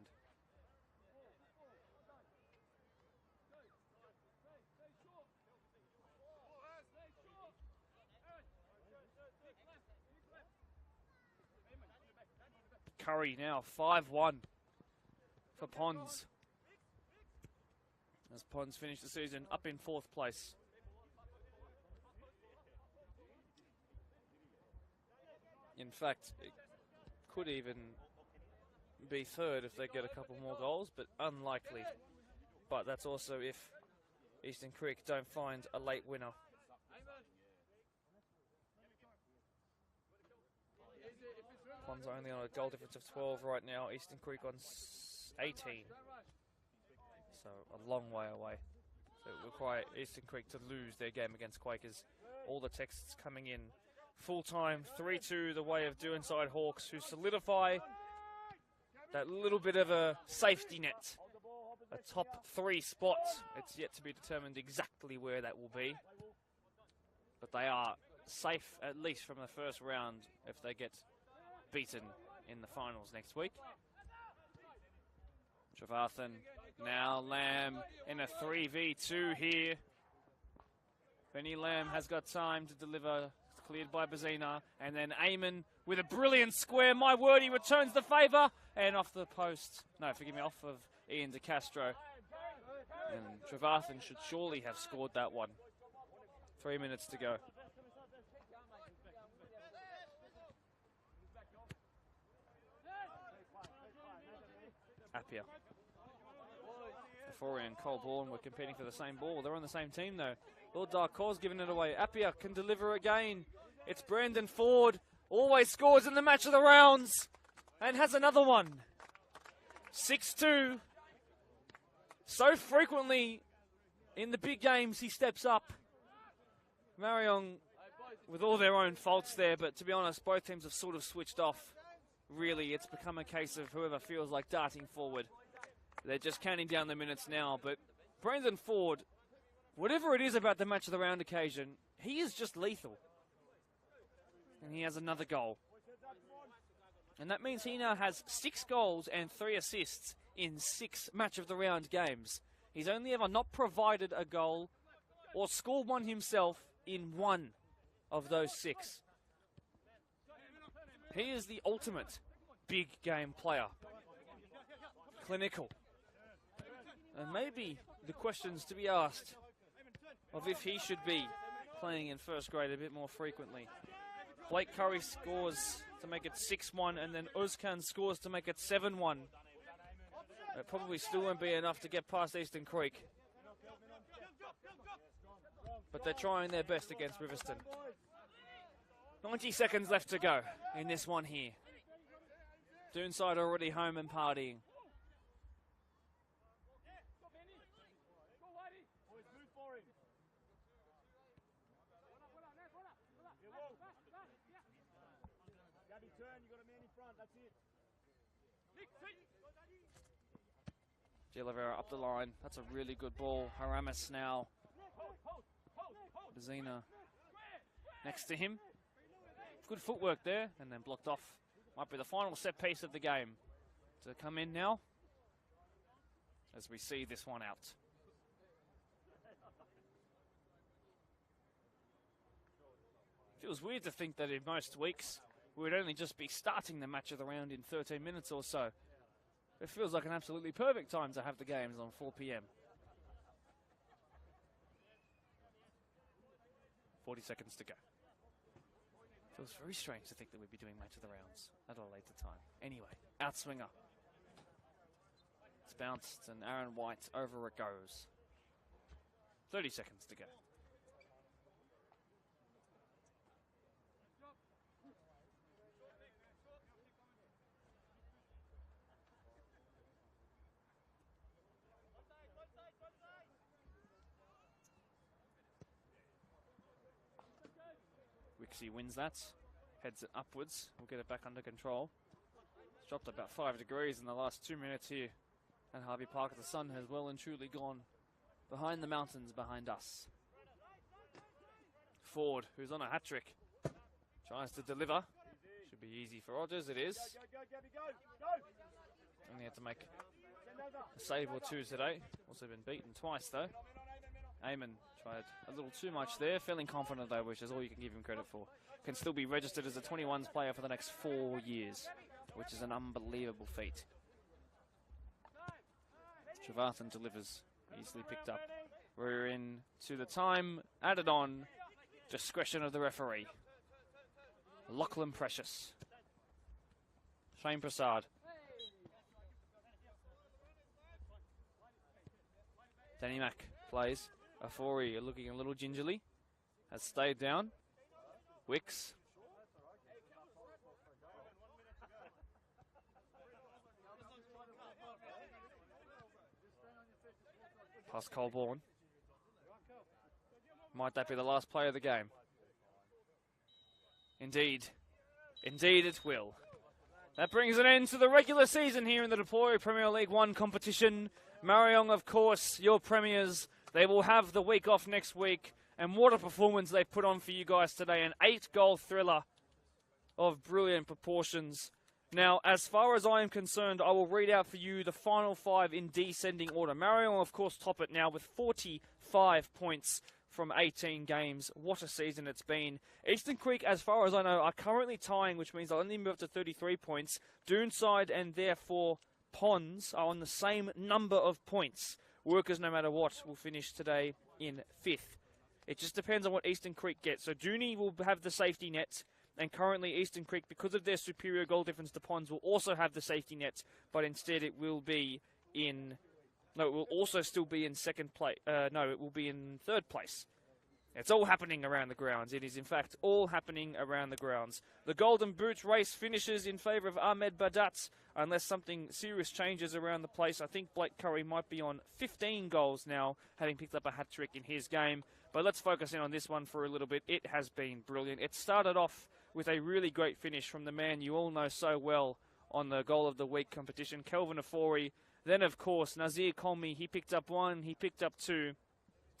Curry now 5-1 for Pons, as Pons finished the season up in 4th place. In fact, it could even be 3rd if they get a couple more goals, but unlikely. But that's also if Eastern Creek don't find a late winner. Pons only on a goal difference of 12 right now. Eastern Creek on 18. So a long way away. So it will require Eastern Creek to lose their game against Quakers. All the texts coming in. Full time, 3-2 the way of Doonside Hawks, who solidify that little bit of a safety net. A top 3 spot. It's yet to be determined exactly where that will be. But they are safe, at least from the first round, if they get beaten in the finals next week. Trevathan, now Lamb in a 3v2 here. Benny Lamb has got time to deliver, cleared by Bazina, and then Eamon with a brilliant square. My word, he returns the favour, and off the post. No, forgive me, off of Ian De Castro. And Trevathan should surely have scored that one. 3 minutes to go. Appia. Euphoria and Colborne were competing for the same ball. They're on the same team though. Lord Dark Cause giving it away. Appia can deliver again. It's Brandon Ford. Always scores in the match of the rounds. And has another one. 6-2. So frequently in the big games he steps up. Marayong with all their own faults there, but to be honest, both teams have sort of switched off. Really, it's become a case of whoever feels like darting forward. They're just counting down the minutes now, but Brandon Ford, whatever it is about the match of the round occasion, he is just lethal. And he has another goal. And that means he now has 6 goals and 3 assists in 6 match of the round games. He's only ever not provided a goal or scored one himself in 1 of those 6. He is the ultimate big game player. Clinical. And maybe the questions to be asked of if he should be playing in first grade a bit more frequently. Blake Curry scores to make it 6-1, and then Özkan scores to make it 7-1. It probably still won't be enough to get past Eastern Creek. But they're trying their best against Riverston. 90 seconds left to go in this one here. Doonside already home and partying. De Oliveira up the line. That's a really good ball. Haramis now. Bazina next to him. Good footwork there, and then blocked off. Might be the final set piece of the game to come in now as we see this one out. Feels weird to think that in most weeks we would only just be starting the match of the round in 13 minutes or so. It feels like an absolutely perfect time to have the games on 4 p.m. 40 seconds to go. Feels very strange to think that we'd be doing match of the rounds at a later time. Anyway, outswinger. It's bounced and Aaron White over it goes. 30 seconds to go. Wixie wins that, heads it upwards, we'll get it back under control. It's dropped about 5 degrees in the last 2 minutes here at Harvey Park. The sun has well and truly gone behind the mountains behind us. Ford, who's on a hat-trick, tries to deliver. Should be easy for Rogers, it is. Only had to make a save or two today. Also been beaten twice though. Eamon tried a little too much there. Feeling confident though, which is all you can give him credit for. Can still be registered as a 21s player for the next 4 years, which is an unbelievable feat. Trevathan delivers, easily picked up. We're in to the time added on. Discretion of the referee. Lachlan Precious. Shane Prasad. Danny Mack plays. Afori looking a little gingerly. Has stayed down. Wicks. Past Colborne. Might that be the last play of the game? Indeed. Indeed it will. That brings an end to the regular season here in the Deploy Premier League 1 competition. Marayong, of course, your premiers. They will have the week off next week. And what a performance they put on for you guys today. An 8-goal thriller of brilliant proportions. Now, as far as I am concerned, I will read out for you the final 5 in descending order. Marion, of course, top it now with 45 points from 18 games. What a season it's been. Eastern Creek, as far as I know, are currently tying, which means they'll only move up to 33 points. Doonside and therefore Ponds are on the same number of points. Workers, no matter what, will finish today in 5th. It just depends on what Eastern Creek gets. So Dooney will have the safety net, and currently Eastern Creek, because of their superior goal difference to Ponds, will also have the safety net, but instead it will be in... No, it will also still be in second place. No, it will be in 3rd place. It's all happening around the grounds. It is, in fact, all happening around the grounds. The Golden Boots race finishes in favour of Ahmed Badat, unless something serious changes around the place. I think Blake Curry might be on 15 goals now, having picked up a hat-trick in his game. But let's focus in on this one for a little bit. It has been brilliant. It started off with a really great finish from the man you all know so well on the Goal of the Week competition, Kelvin Afori. Then, of course, Nazir Colmy, he picked up 1, he picked up 2.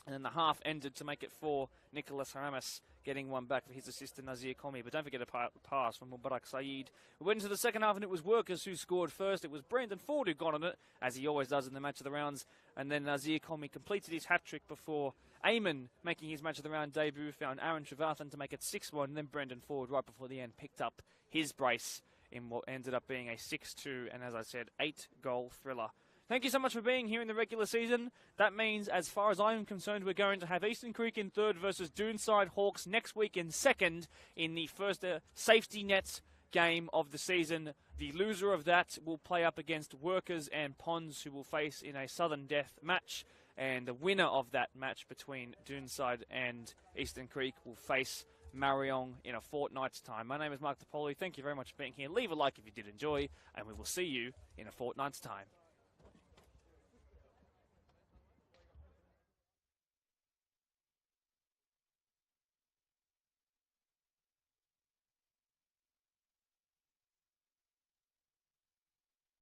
And then the half ended to make it 4. Nicholas Haramis getting 1 back for his assist to Nazir Colmy. But don't forget a pass from Mubarak Saeed. We went into the second half and it was Workers who scored first. It was Brandon Ford who got on it, as he always does in the match of the rounds. And then Nazir Colmy completed his hat-trick before Eamon, making his match of the round debut, found Aaron Trevathan to make it 6-1. And then Brendan Ford, right before the end, picked up his brace in what ended up being a 6-2. And as I said, 8-goal thriller. Thank you so much for being here in the regular season. That means, as far as I'm concerned, we're going to have Eastern Creek in 3rd versus Doonside Hawks next week in 2nd in the first safety net game of the season. The loser of that will play up against Workers and Ponds, who will face in a sudden death match. And the winner of that match between Doonside and Eastern Creek will face Marayong in a fortnight's time. My name is Mark DePoli. Thank you very much for being here. Leave a like if you did enjoy, and we will see you in a fortnight's time.